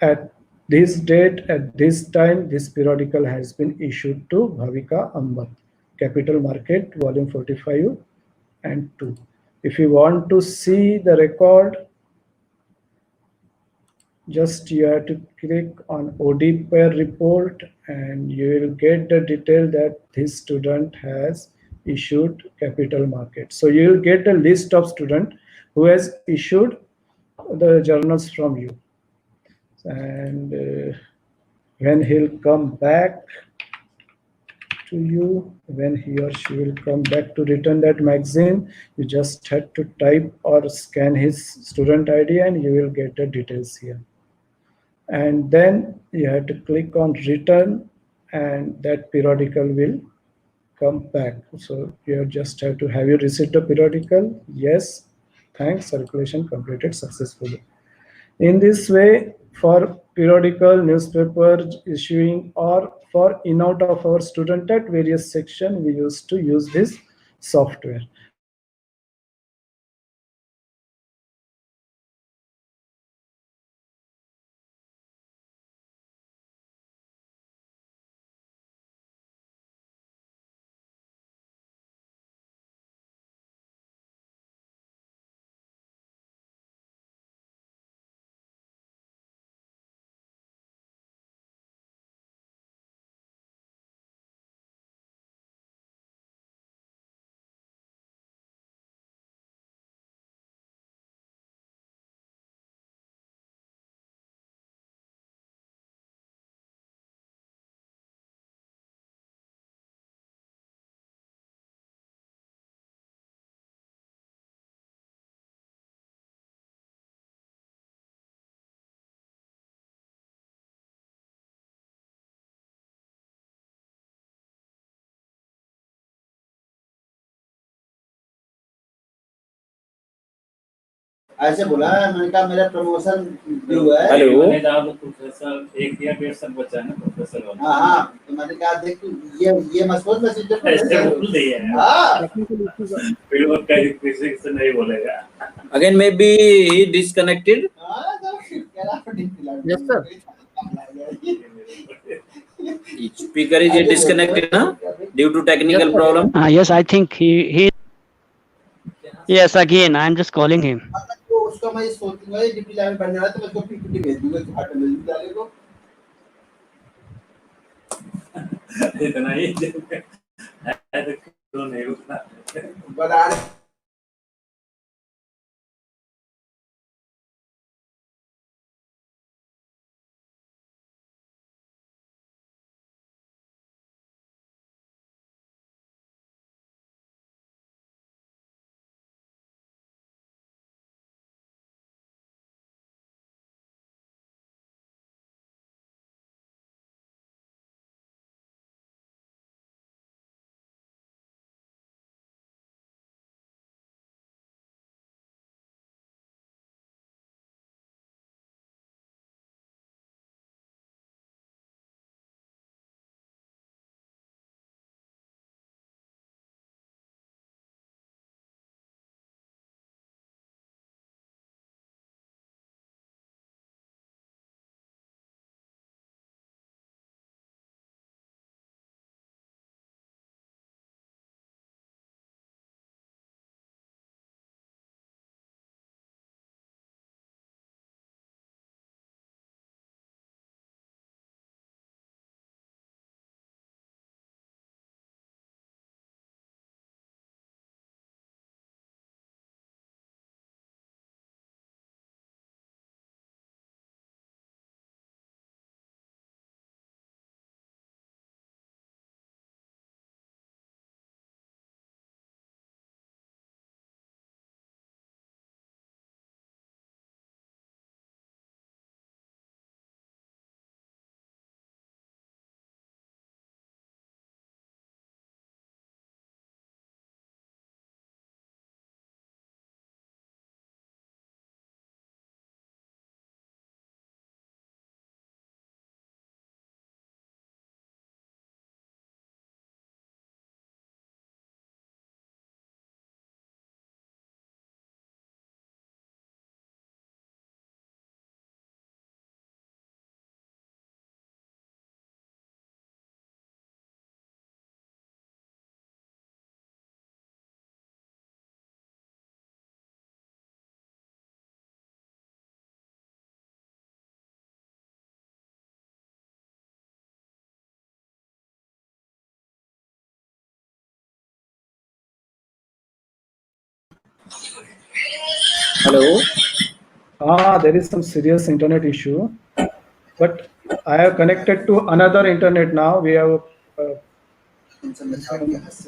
At this date, at this time, this periodical has been issued to Bhavika Ambat, Capital Market, volume 45 and 2. If you want to see the record, just you have to click on OD pair report and you will get the detail that this student has issued capital market. So you will get a list of student who has issued the journals from you. And when he'll come back to you, when he or she will come back to return that magazine, you just had to type or scan his student ID and you will get the details here. And then you have to click on return and that periodical will come back. So you just have to, have you received the periodical? Yes, thanks, circulation completed successfully. In this way, for periodical newspaper issuing or for in out of our student at various section, we used to use this software. ऐसे बोला मैंने कहा मेरा promotion due है। Hello मैंने कहा तो professor एक या डेढ़ साल बचा है ना प्रोफेसर वाला। हाँ हाँ तो मैंने कहा देख तू ये मसबूत मैसेज ऐसे बोल दिया है। हाँ फिर वो कहीं किसी से नहीं बोलेगा। again maybe he disconnected. Yes, sir. Speaker is disconnected na? Due to technical Yes, sir. problem. Yes, I think he. Yes, again, I'm just calling him. तो उसको मैं सोचूंगा ये डिप्टी लेवल बन रहा है तो मैं उसको पीपीटी भेज दूंगा ऑटोमेटिक डाले को इतना ही है तो नहीं उतना बना Hello. There is some serious internet issue, but I have connected to another internet now. We have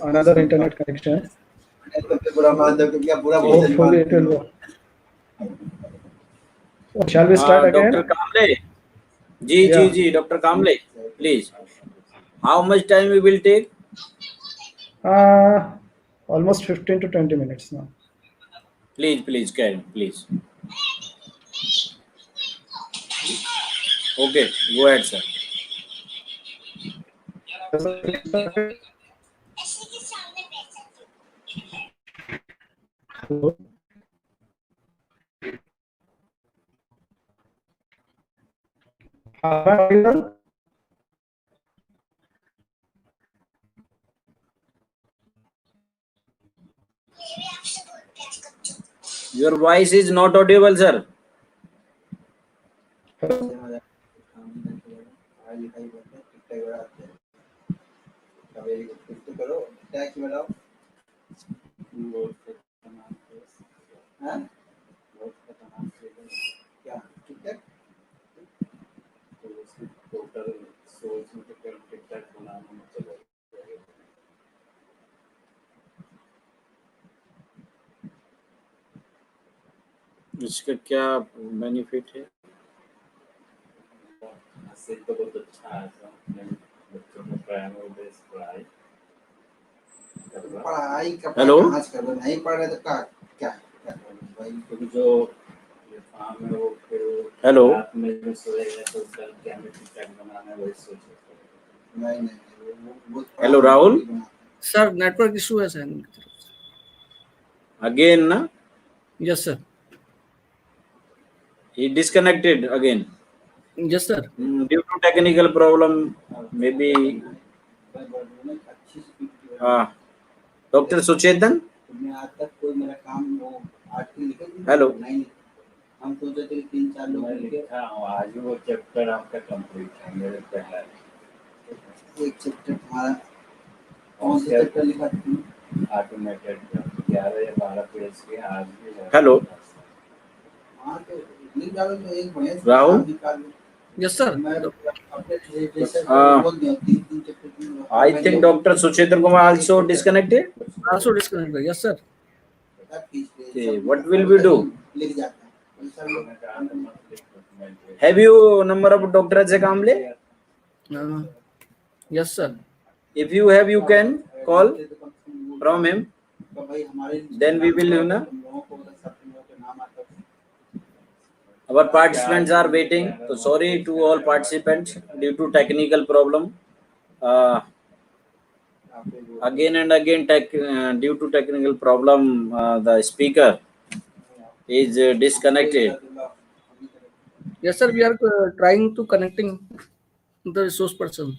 another internet connection. Hopefully it will work. Shall we start Dr. again? Kamble. Yeah. Dr. Kamble, please. How much time we will take? Almost 15 to 20 minutes now. Please, Karen, please. Okay, go ahead, sir. Hello. Am I audible? Your voice is not audible, sir. इसका क्या benefit है? तो बहुत अच्छा है sir, अपने बच्चों को प्राइमरी बेस पढ़ाई पढ़ाई का हेलो? कहाँ से करो, नहीं पढ़ रहे तो क्या करो भाई। क्योंकि जो ये फार्म है वो फिर हेलो? रात में जो सोएगा तो उसका क्या में टिकट बनाना है वही सोचे। नहीं वो hello Rahul? Sir network issue है सर इनकी तरफ से। Again, na? Yes sir, He disconnected again. Yes sir. Due to technical problem, maybe. Dr. Suchetan? आज तक कोई मेरा काम वो आर्टिकल लिखे हेलो? नहीं, हम सोचे थे 3-4 लोग मैं मिलके लिखा हूँ आज वो चैप्टर आपका कंप्लीट है मेरे पहला एक चैप्टर हमारा कौन सा चैप्टर लिखा था? ऑटोमेटेड 11 या 12 पेज के आज भी है। हेलो? हाँ तो लिख डालो तो एक बढ़िया से राहुल? काम निकाल लो। Yes sir. मैं अपने जैसे हाँ। बोल दिया 3 chapter. I think Dr. Suchetan Kumar also disconnected. Also disconnect. Yes sir. Okay, what will we do? लिख जाता है। Have you number of Dr. Ajay Kamble? Yes sir. If you have, you can call from him. Then we will, you know. Our participants are waiting. So sorry to all participants due to technical problem. Again and again, due to technical problem, the speaker is disconnected. Yes sir, we are trying to connecting the resource person.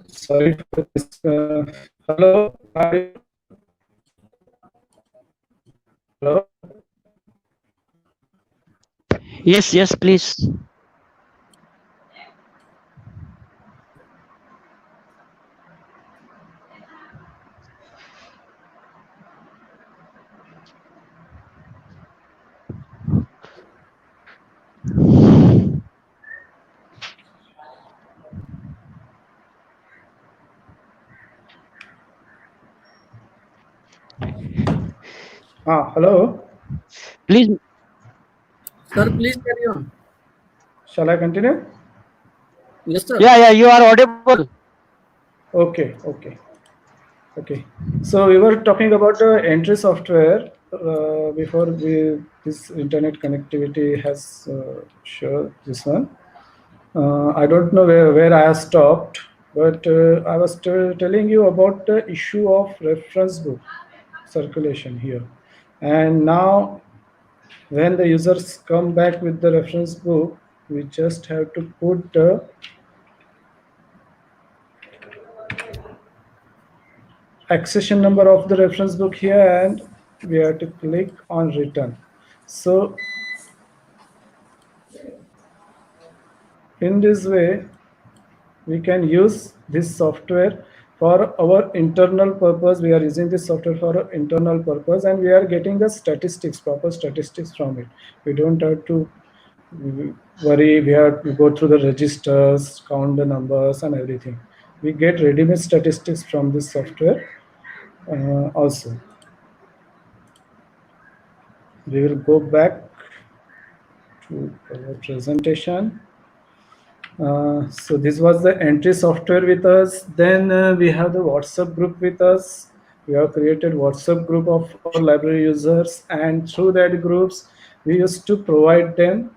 Sorry for this. Hello? Hi. Hello? Yes, please. Hello? Please. Sir, please carry on. Shall I continue? Yes sir. Yeah, you are audible. Okay. So we were talking about the entry software before this internet connectivity has sure this one. I don't know where I have stopped. But I was telling you about the issue of reference book circulation here. And now when the users come back with the reference book, we just have to put the accession number of the reference book here, and we have to click on return. So in this way, we can use this software for our internal purpose. We are using this software for our internal purpose, and we are getting the statistics, proper statistics from it. We don't have to worry. We have to go through the registers, count the numbers and everything. We get ready-made statistics from this software also. We will go back to our presentation. So this was the entry software with us. Then we have the WhatsApp group with us. We have created WhatsApp group of our library users, and through that groups, we used to provide them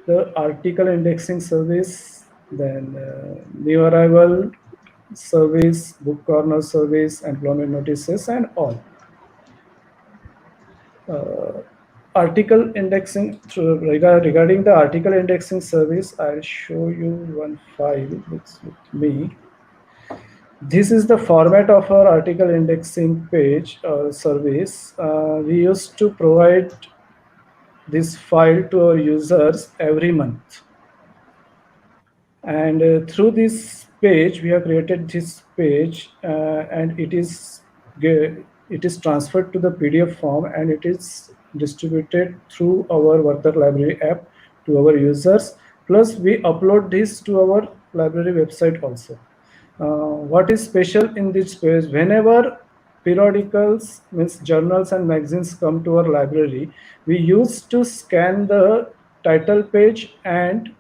the article indexing service, then new arrival service, book corner service, employment notices, and all. Article indexing, regarding the article indexing service, I'll show you one file that's with me. This is the format of our article indexing page service. We used to provide this file to our users every month. And through this page, we have created this page, and it is transferred to the PDF form, and it is distributed through our Vartak Library app to our users. Plus, we upload this to our library website also. What is special in this page? Whenever periodicals, means journals and magazines, come to our library, we used to scan the title page and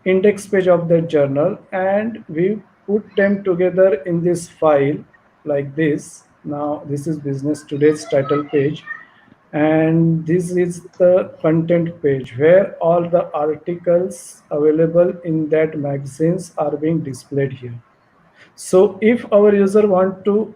index page of that journal, and we put them together in this file like this. Now this is Business Today's title page, and this is the content page where all the articles available in that magazines are being displayed here. So if our user want to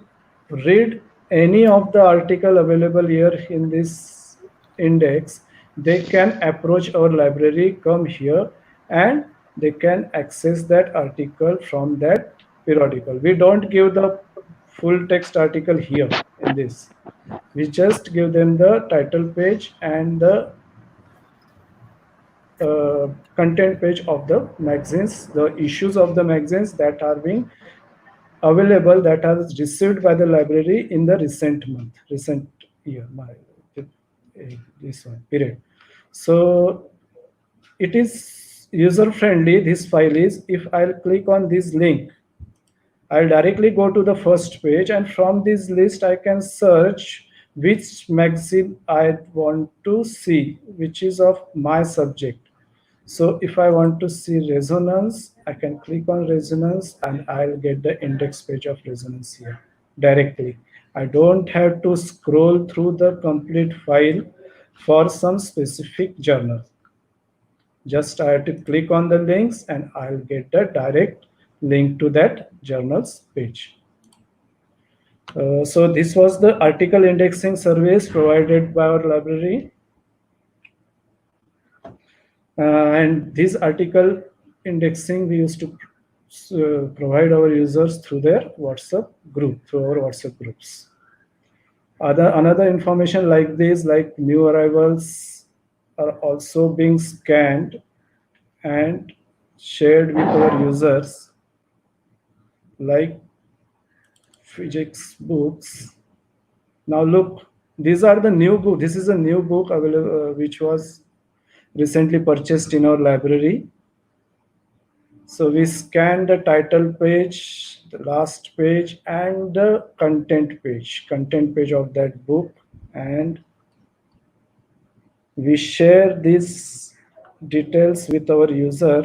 read any of the article available here in this index, they can approach our library, come here, and they can access that article from that periodical. We don't give the full text article here in this. We just give them the title page and the content page of the magazines, the issues of the magazines that are being available, that are received by the library in the recent year, this one period. So it is user friendly. This file is, if I'll click on this link, I'll directly go to the first page, and from this list I can search which magazine I want to see, which is of my subject. So if I want to see resonance, I can click on resonance, and I'll get the index page of resonance here directly. I don't have to scroll through the complete file for some specific journal. Just I have to click on the links, and I'll get the direct link to that journal's page. So this was the article indexing service provided by our library. And this article indexing we used to provide our users through their WhatsApp group, through our WhatsApp groups. Another information like this, like new arrivals, are also being scanned and shared with our users, like physics books. Now look, these are the new book. This is a new book available, which was recently purchased in our library. So we scan the title page, the last page, and the content page of that book, and we share these details with our user.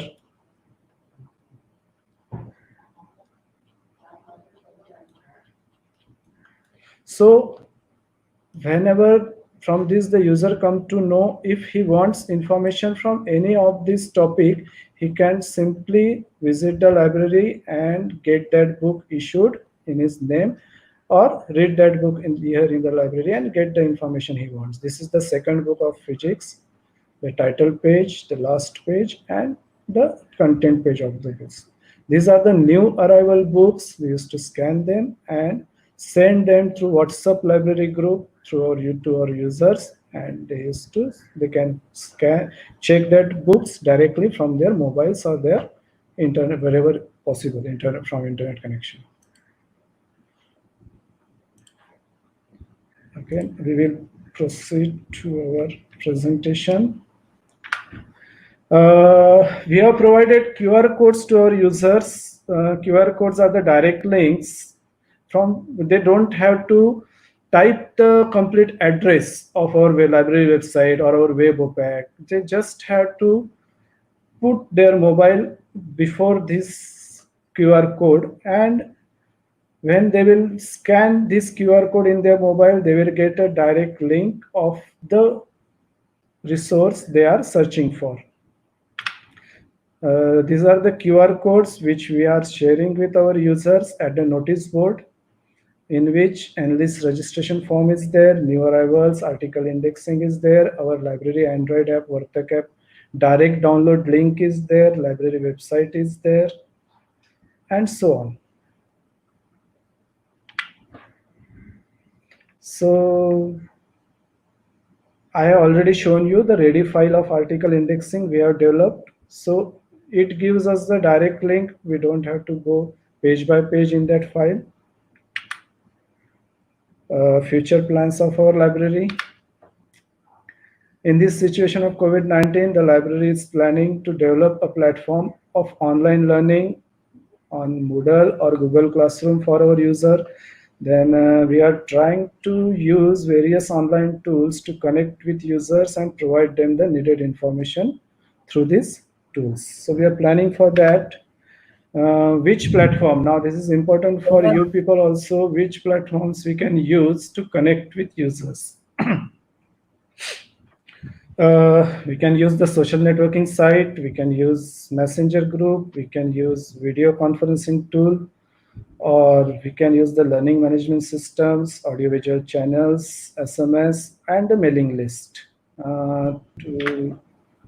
So whenever from this the user come to know if he wants information from any of this topic, he can simply visit the library and get that book issued in his name, or read that book here in the library and get the information he wants. This is the second book of physics, the title page, the last page, and the content page of the books. These are the new arrival books. We used to scan them and send them through WhatsApp library group through our to our users, and they can check that books directly from their mobiles or their internet, wherever possible, internet from internet connection. Okay, we will proceed to our presentation. We have provided QR codes to our users. QR codes are the direct links they don't have to type the complete address of our library website or our web OPAC. They just have to put their mobile before this QR code, and when they will scan this QR code in their mobile, they will get a direct link of the resource they are searching for. These are the QR codes which we are sharing with our users at the notice board, in which analyst registration form is there, new arrivals, article indexing is there, our library Android app, Vartak app, direct download link is there, library website is there, and so on. So I have already shown you the ready file of article indexing we have developed. So it gives us the direct link. We don't have to go page by page in that file. Future plans of our library. In this situation of COVID-19, the library is planning to develop a platform of online learning on Moodle or Google Classroom for our user. Then we are trying to use various online tools to connect with users and provide them the needed information through these tools. So we are planning for that. Which platform? Now this is important for you people also, which platforms we can use to connect with users. We can use the social networking site, we can use messenger group, we can use video conferencing tool, or we can use the learning management systems, audiovisual channels, SMS, and the mailing list. We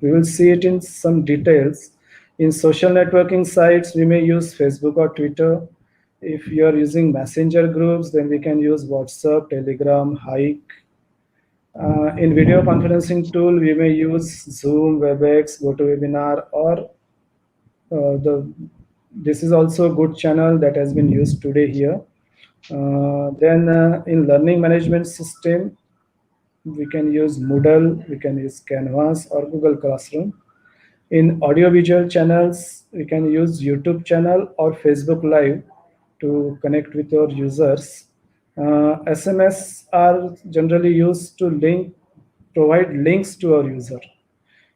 will see it in some details. In social networking sites, we may use Facebook or Twitter. If you are using messenger groups, then we can use WhatsApp, Telegram, Hike. In video conferencing tool, we may use Zoom, WebEx, GoToWebinar, or this is also a good channel that has been used today here. Then in learning management system, we can use Moodle, we can use Canvas or Google Classroom. In audiovisual channels, we can use YouTube channel or Facebook Live to connect with your users. SMS are generally used to provide links to our user.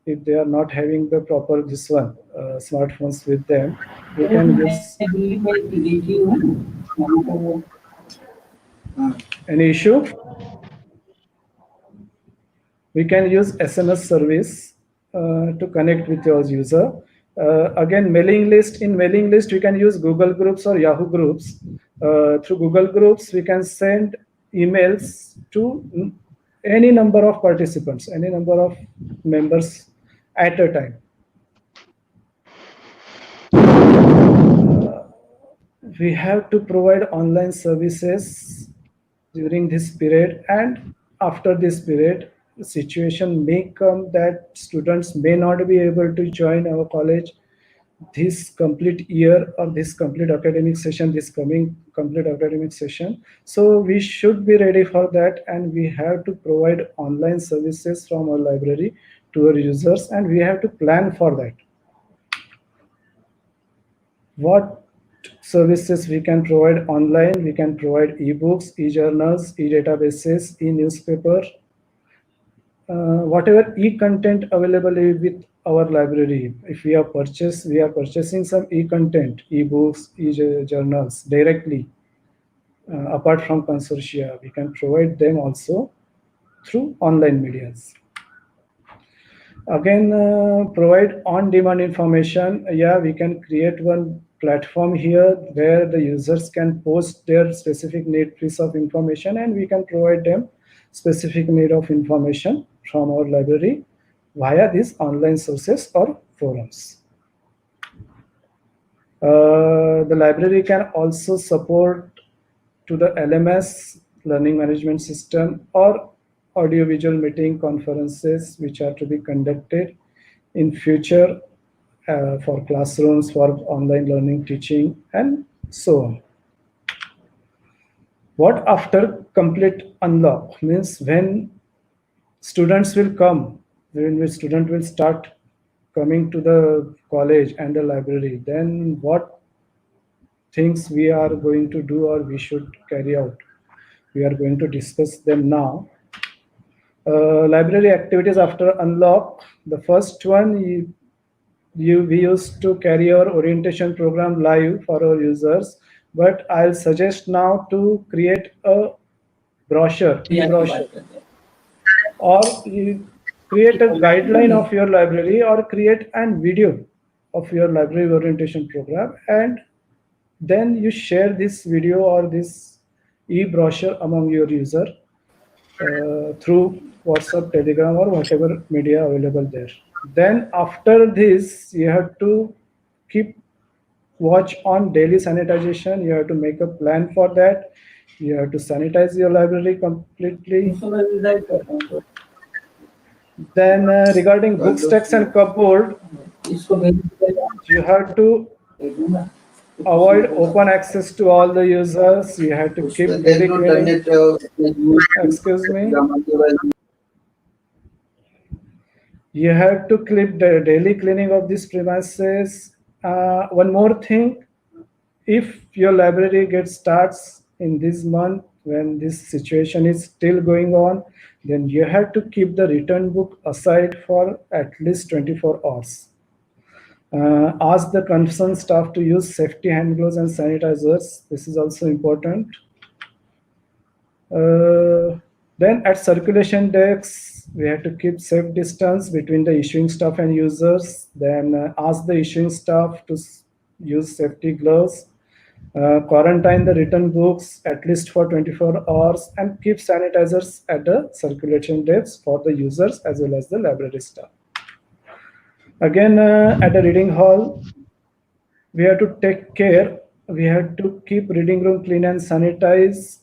If they are not having the proper smartphones with them, we can use. Any issue? We can use SMS service to connect with your user. Again, mailing list. In mailing list, we can use Google Groups or Yahoo Groups. Through Google Groups, we can send emails to any number of participants, any number of members at a time. We have to provide online services during this period, and after this period, the situation may come that students may not be able to join our college this complete year or this complete academic session, this coming complete academic session. So we should be ready for that, and we have to provide online services from our library to our users, and we have to plan for that. What services we can provide online? We can provide ebooks, e-journals, e-databases, e-newspaper, whatever e-content available with our library. If we are purchasing some e-content, ebooks, e-journals directly, apart from consortia, we can provide them also. through online medias. Again, provide on-demand information. Yeah, we can create one platform here where the users can post their specific need piece of information, and we can provide them specific need of information from our library via these online sources or forums. The library can also support to the LMS, learning management system, or audiovisual meeting conferences which are to be conducted in future for classrooms, for online learning, teaching, and so on. What after complete unlock means when students will come, when the student will start coming to the college and the library, then what things we are going to do or we should carry out. We are going to discuss them now. Library activities after unlock. The first one, we used to carry our orientation program live for our users, but I'll suggest now to create a brochure, e-brochure, or you create a guideline of your library or create a video of your library orientation program, and then you share this video or this e-brochure among your user through WhatsApp, Telegram, or whatever media available there. Then after this, you have to keep watch on daily sanitization. You have to make a plan for that. You have to sanitize your library completely. Then regarding book stacks and cupboard, you have to avoid open access to all the users. You have to keep daily cleaning. Excuse me. You have to keep the daily cleaning of these premises. One more thing, if your library gets starts in this month when this situation is still going on, then you have to keep the return book aside for at least 24 hours. Ask the concerned staff to use safety hand gloves and sanitizers. This is also important. Then at circulation desks, we have to keep safe distance between the issuing staff and users. Then ask the issuing staff to use safety gloves. Quarantine the return books at least for 24 hours and keep sanitizers at the circulation desks for the users as well as the library staff. Again, at the reading hall, we have to take care. We have to keep reading room clean and sanitize.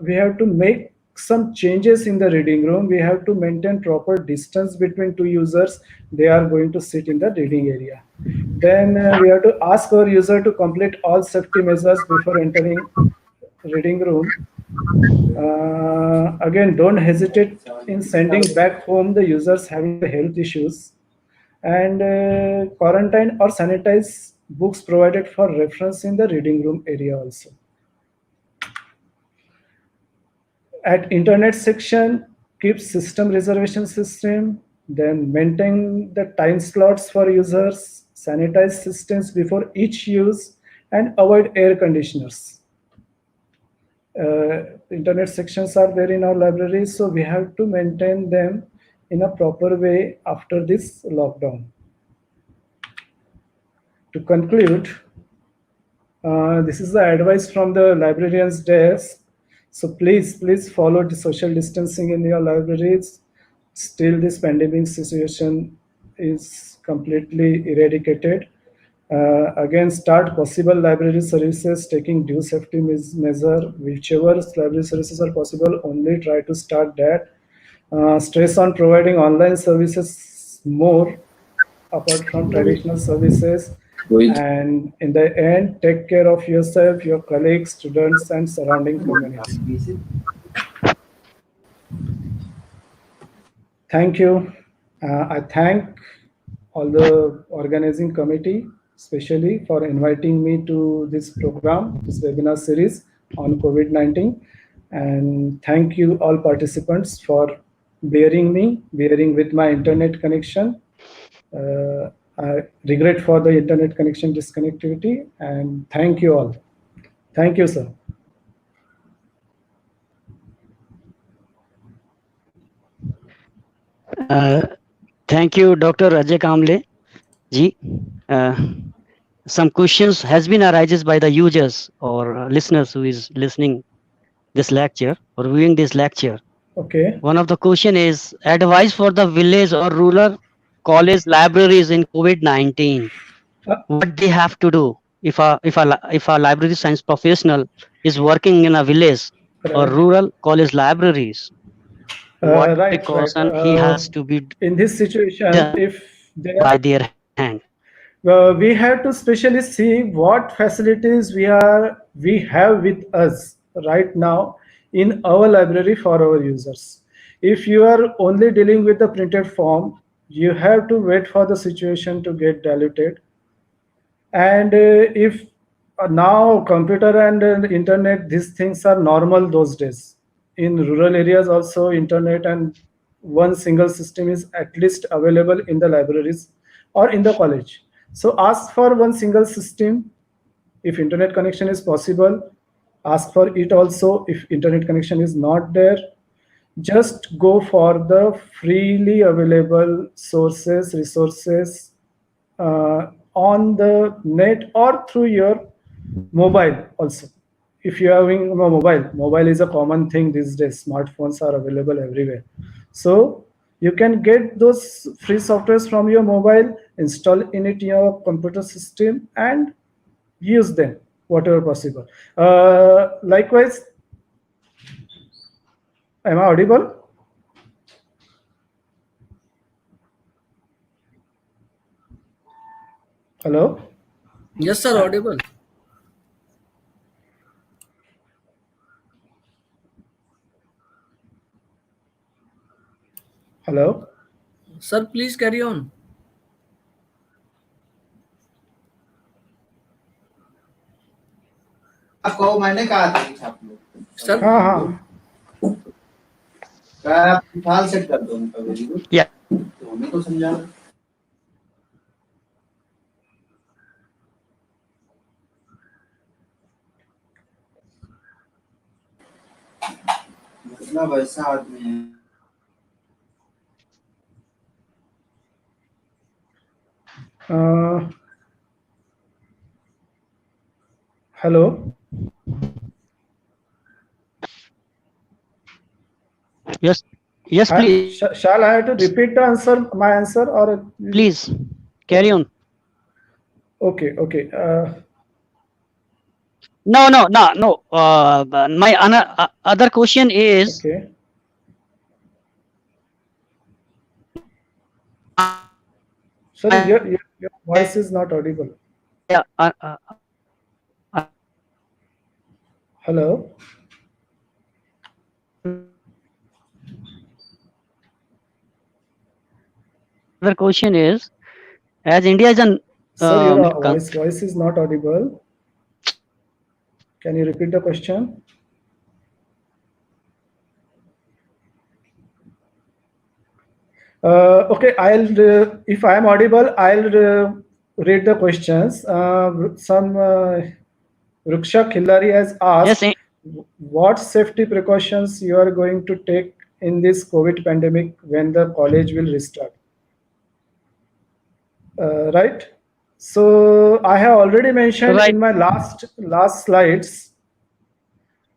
We have to make some changes in the reading room. We have to maintain proper distance between two users. They are going to sit in the reading area. Then we have to ask our user to complete all safety measures before entering reading room. Again, don't hesitate in sending back home the users having the health issues. And quarantine or sanitize books provided for reference in the reading room area also. At internet section, keep system reservation system, then maintain the time slots for users, sanitize systems before each use, and avoid air conditioners. Internet sections are there in our library, so we have to maintain them in a proper way after this lockdown. To conclude, this is the advice from the librarian's desk. So please follow the social distancing in your libraries. Still, this pandemic situation is completely eradicated. Again, start possible library services, taking due safety measure. Whichever library services are possible, only try to start that. Stress on providing online services more, apart from traditional services. And in the end, take care of yourself, your colleagues, students, and surrounding community. Thank you. I thank all the organizing committee, especially for inviting me to this program, this webinar series on COVID-19. And thank you all participants for bearing with my internet connection. I regret for the internet connection disconnectivity, and thank you all. Thank you, sir. Thank you, Dr. Ajay Kamble ji. Uh, some questions has been arises by the users or listeners who is listening this lecture or viewing this lecture. Okay. One of the question is advice for the village or rural college libraries in COVID-19. Uh, What they have to do if a library science professional is working in a village or right. rural college libraries, what Right. precaution he has to be In this situation, done if they by are, their hand? we have to specially see what facilities we have with us right now in our library for our users. If you are only dealing with the printed form, you have to wait for the situation to get diluted. And if now computer and internet, these things are normal those days. In rural areas also, internet and one single system is at least available in the libraries or in the college. So ask for one single system. If internet connection is possible, ask for it also. If internet connection is not there, just go for the freely available sources, resources on the net or through your mobile also. If you are having a mobile is a common thing these days. Smartphones are available everywhere. So you can get those free softwares from your mobile, install in it your computer system and use them whatever possible. Likewise, am I audible? Hello? Yes, sir, audible. Hello? Sir, please carry on. आपको मैंने कहा था कि आप लोग Sir, हाँ. कहा आप फिलहाल सेट कर दो उनका वेरी गुड Yeah. तो हमें तो समझा मतलब वैसा आदमी है Hello? Yes, please. Shall I have to repeat my answer or? Please carry on. Okay. No. My other question is. Okay. Sorry, your voice is not audible. Yeah. Hello? Other question is, as India is an Sir, your voice is not audible. Can you repeat the question? Okay, if I am audible, I'll read the questions. Rukshak Hillary has asked, yes, what safety precautions you are going to take in this COVID pandemic when the college will restart? Right. So I have already mentioned right. in my last slides.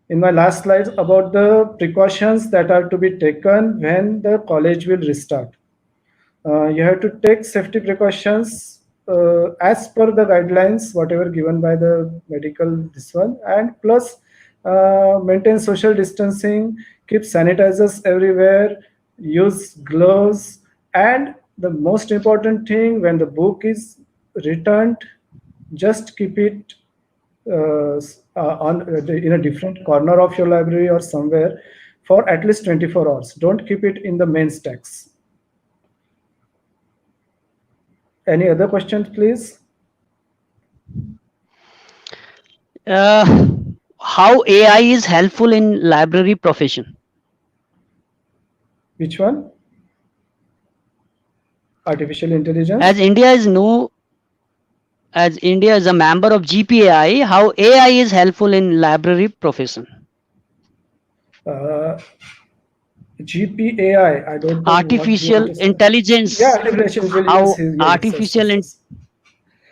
In my last slides about the precautions that are to be taken when the college will restart. You have to take safety precautions as per the guidelines, whatever given by the medical this one, and plus maintain social distancing, keep sanitizers everywhere, use gloves, and the most important thing, when the book is returned, just keep it in a different corner of your library or somewhere for at least 24 hours. Don't keep it in the main stacks. Any other questions, please? How AI is helpful in library profession? Which one? Artificial intelligence? As India is a member of GPAI, how AI is helpful in library profession? GPAI. I don't know what you artificial want to say. intelligence. Yeah, artificial How intelligence. Yes, artificial yes.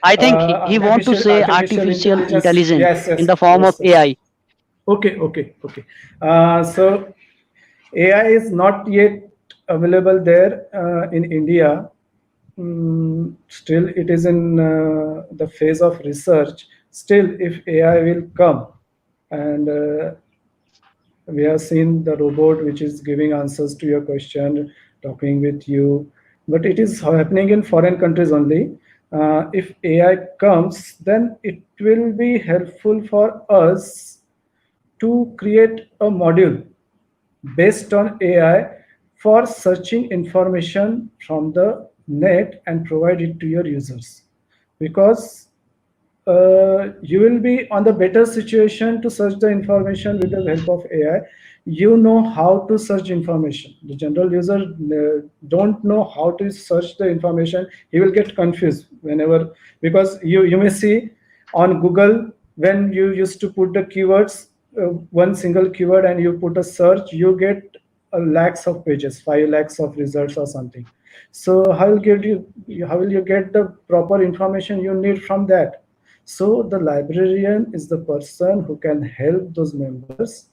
I think he want to say Artificial artificial intelligence. intelligence Yes, in yes, the form of yes, yes. AI. Okay. So AI is not yet available there in India. Still, it is in the phase of research. Still, if AI will come, and we have seen the robot which is giving answers to your question, talking with you, but it is happening in foreign countries only. If AI comes, then it will be helpful for us to create a module based on AI for searching information from the net and provide it to your users, because you will be on the better situation to search the information with the help of AI. You know how to search information. The general user don't know how to search the information. He will get confused whenever, because you may see on Google, when you used to put the keywords, one single keyword, and you put a search, you get a lakhs of pages, 5 lakhs of results or something. So how will you get the proper information you need from that? So the librarian is the person who can help those members,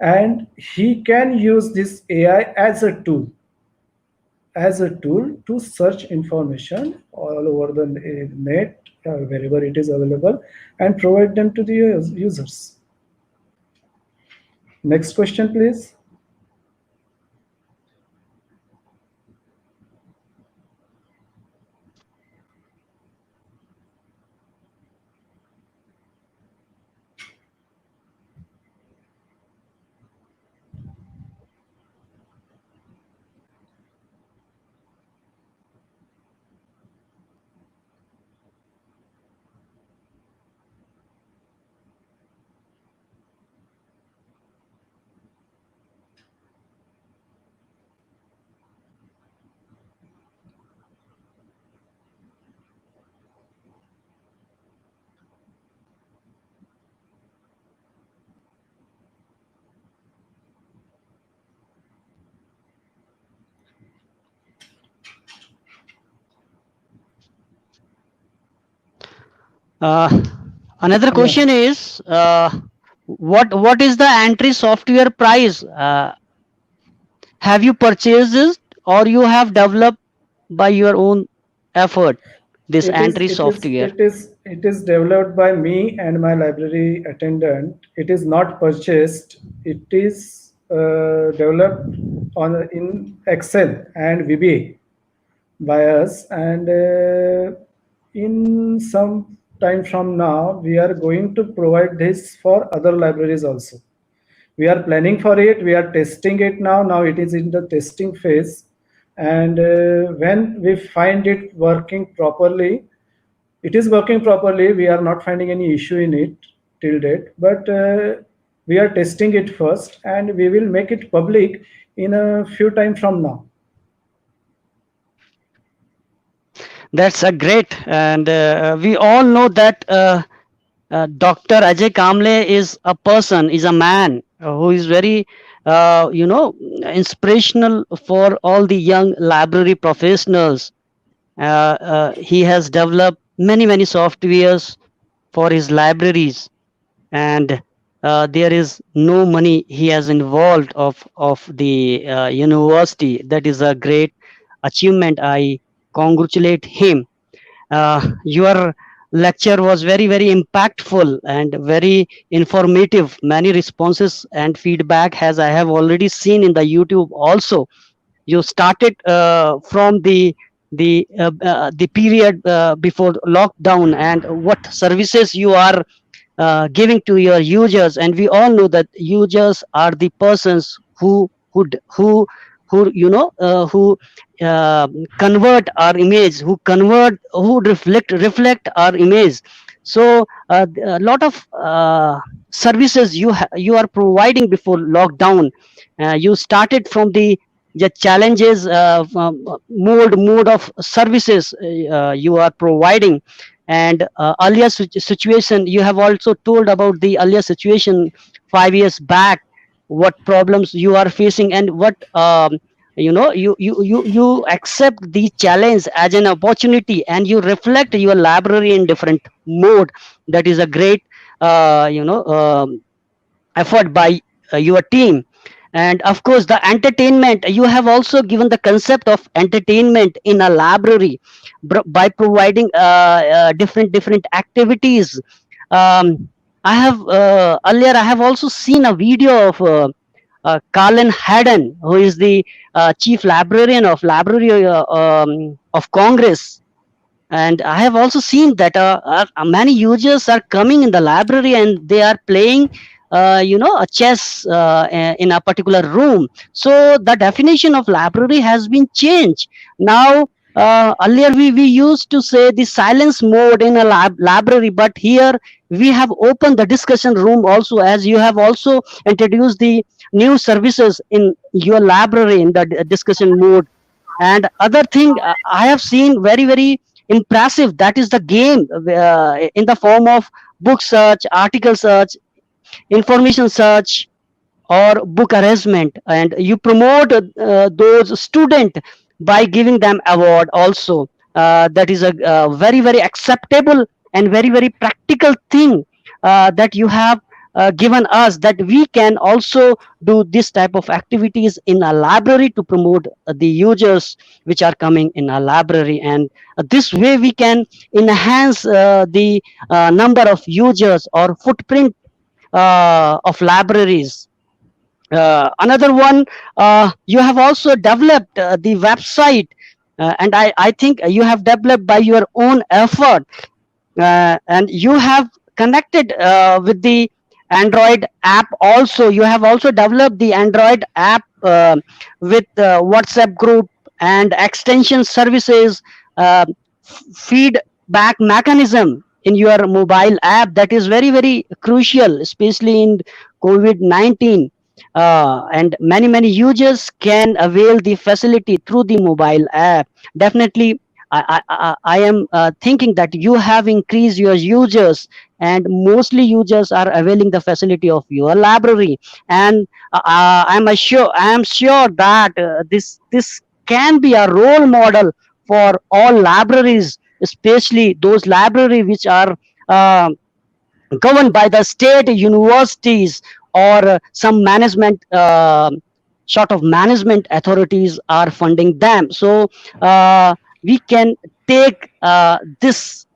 and he can use this AI as a tool to search information all over the net, wherever it is available, and provide them to the users. Next question, please. Uh, Another Yeah. question is, what is the entry software price? Have you purchased it, or you have developed by your own effort this It is entry it is software? it is it is developed by me and my library attendant. It is not purchased. It is developed on in Excel and VBA by us, and in some time from now, we are going to provide this for other libraries also. We are planning for it. We are testing it now. It is in the testing phase, and when we find it working properly, it is working properly. We are not finding any issue in it till date, but we are testing it first, and we will make it public in a few time from now. That's a great, and we all know that Dr. Ajay Kamble is a person, is a man who is very, inspirational for all the young library professionals. He has developed many softwares for his libraries, and there is no money he has involved of the university. That is a great achievement. I congratulate him. Your lecture was very impactful and very informative. Many responses and feedback, as I have already seen in the YouTube also. You started from the period before lockdown, and what services you are giving to your users. And we all know that users are the persons who who uh, convert our image, who reflect our image. So a lot of services you are providing before lockdown. You started from the challenges, mode of services you are providing. And situation, you have also told about the earlier situation 5 years back, what problems you are facing, and what you accept the challenge as an opportunity, and you reflect your library in different mode. That is a great effort by your team. And of course, the entertainment, you have also given the concept of entertainment in a library by providing different activities. um, I have earlier I have also seen a video of Colin Haddon, who is the chief librarian of Library of Congress. And I have also seen that many users are coming in the library and they are playing a chess in a particular room. So the definition of library has been changed now. Earlier we used to say the silence mode in a library, but here we have opened the discussion room also, as you have also introduced the new services in your library in the discussion mode. And other thing I have seen very impressive, that is the game in the form of book search, article search, information search, or book arrangement, and you promote those student by giving them award also. That is a very acceptable and very practical thing that you have given us, that we can also do this type of activities in a library to promote the users which are coming in a library. And this way we can enhance the number of users or footprint of libraries. Another one, you have also developed the website, and I think you have developed by your own effort, and you have connected with the Android app also. You have also developed the Android app with WhatsApp group and extension services, uh, feedback mechanism in your mobile app. That is very crucial, especially in COVID-19. And many users can avail the facility through the mobile app. Definitely, I am thinking that you have increased your users, and mostly users are availing the facility of your library. And I am sure that this can be a role model for all libraries, especially those libraries which are uh, governed by the state universities, or some management sort of management authorities are funding them. So we can take this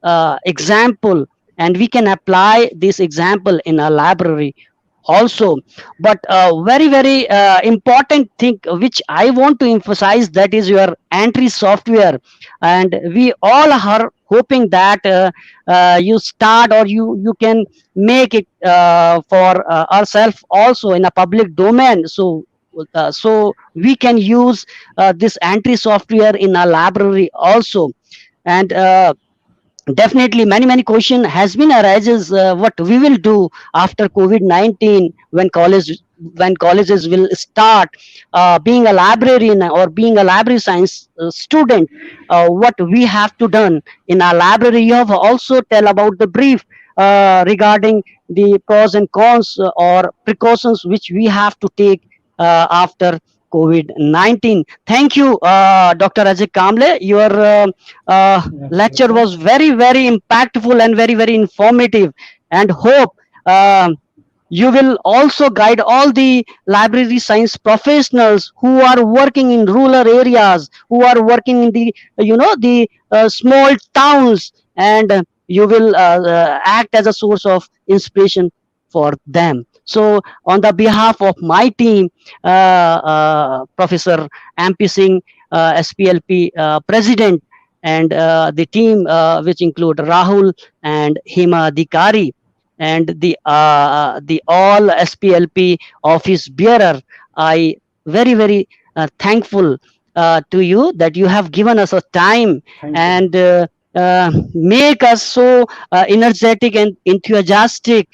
example, and we can apply this example in a library also. But very important thing which I want to emphasize, that is your entry software. And we all are hoping that you start, or you can make it for ourselves also in a public domain, so we can use this entry software in a library also. And definitely many question has been arises, what we will do after COVID-19, when colleges will start. Being a librarian or being a library science student, what we have to done in our library. You have also tell about the brief regarding the pros and cons or precautions which we have to take after COVID-19. Thank you, Dr. Ajay Kamble. Your lecture Absolutely. was very impactful and very informative, and hope you will also guide all the library science professionals who are working in rural areas, who are working in the the small towns, and you will act as a source of inspiration for them. So on the behalf of my team, Professor MP Singh, SPLP president, and the team which include Rahul and Hema Adhikari, and the all SPLP office bearer, I very thankful to you that you have given us a time, Thank you. and make us so energetic and enthusiastic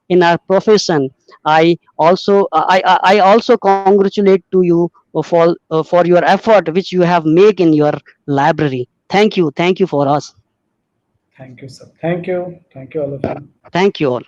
in our profession. I also congratulate to you for your effort which you have made in your library. Thank you for us. Thank you, sir. Thank you. Thank you, all of you. Thank you all.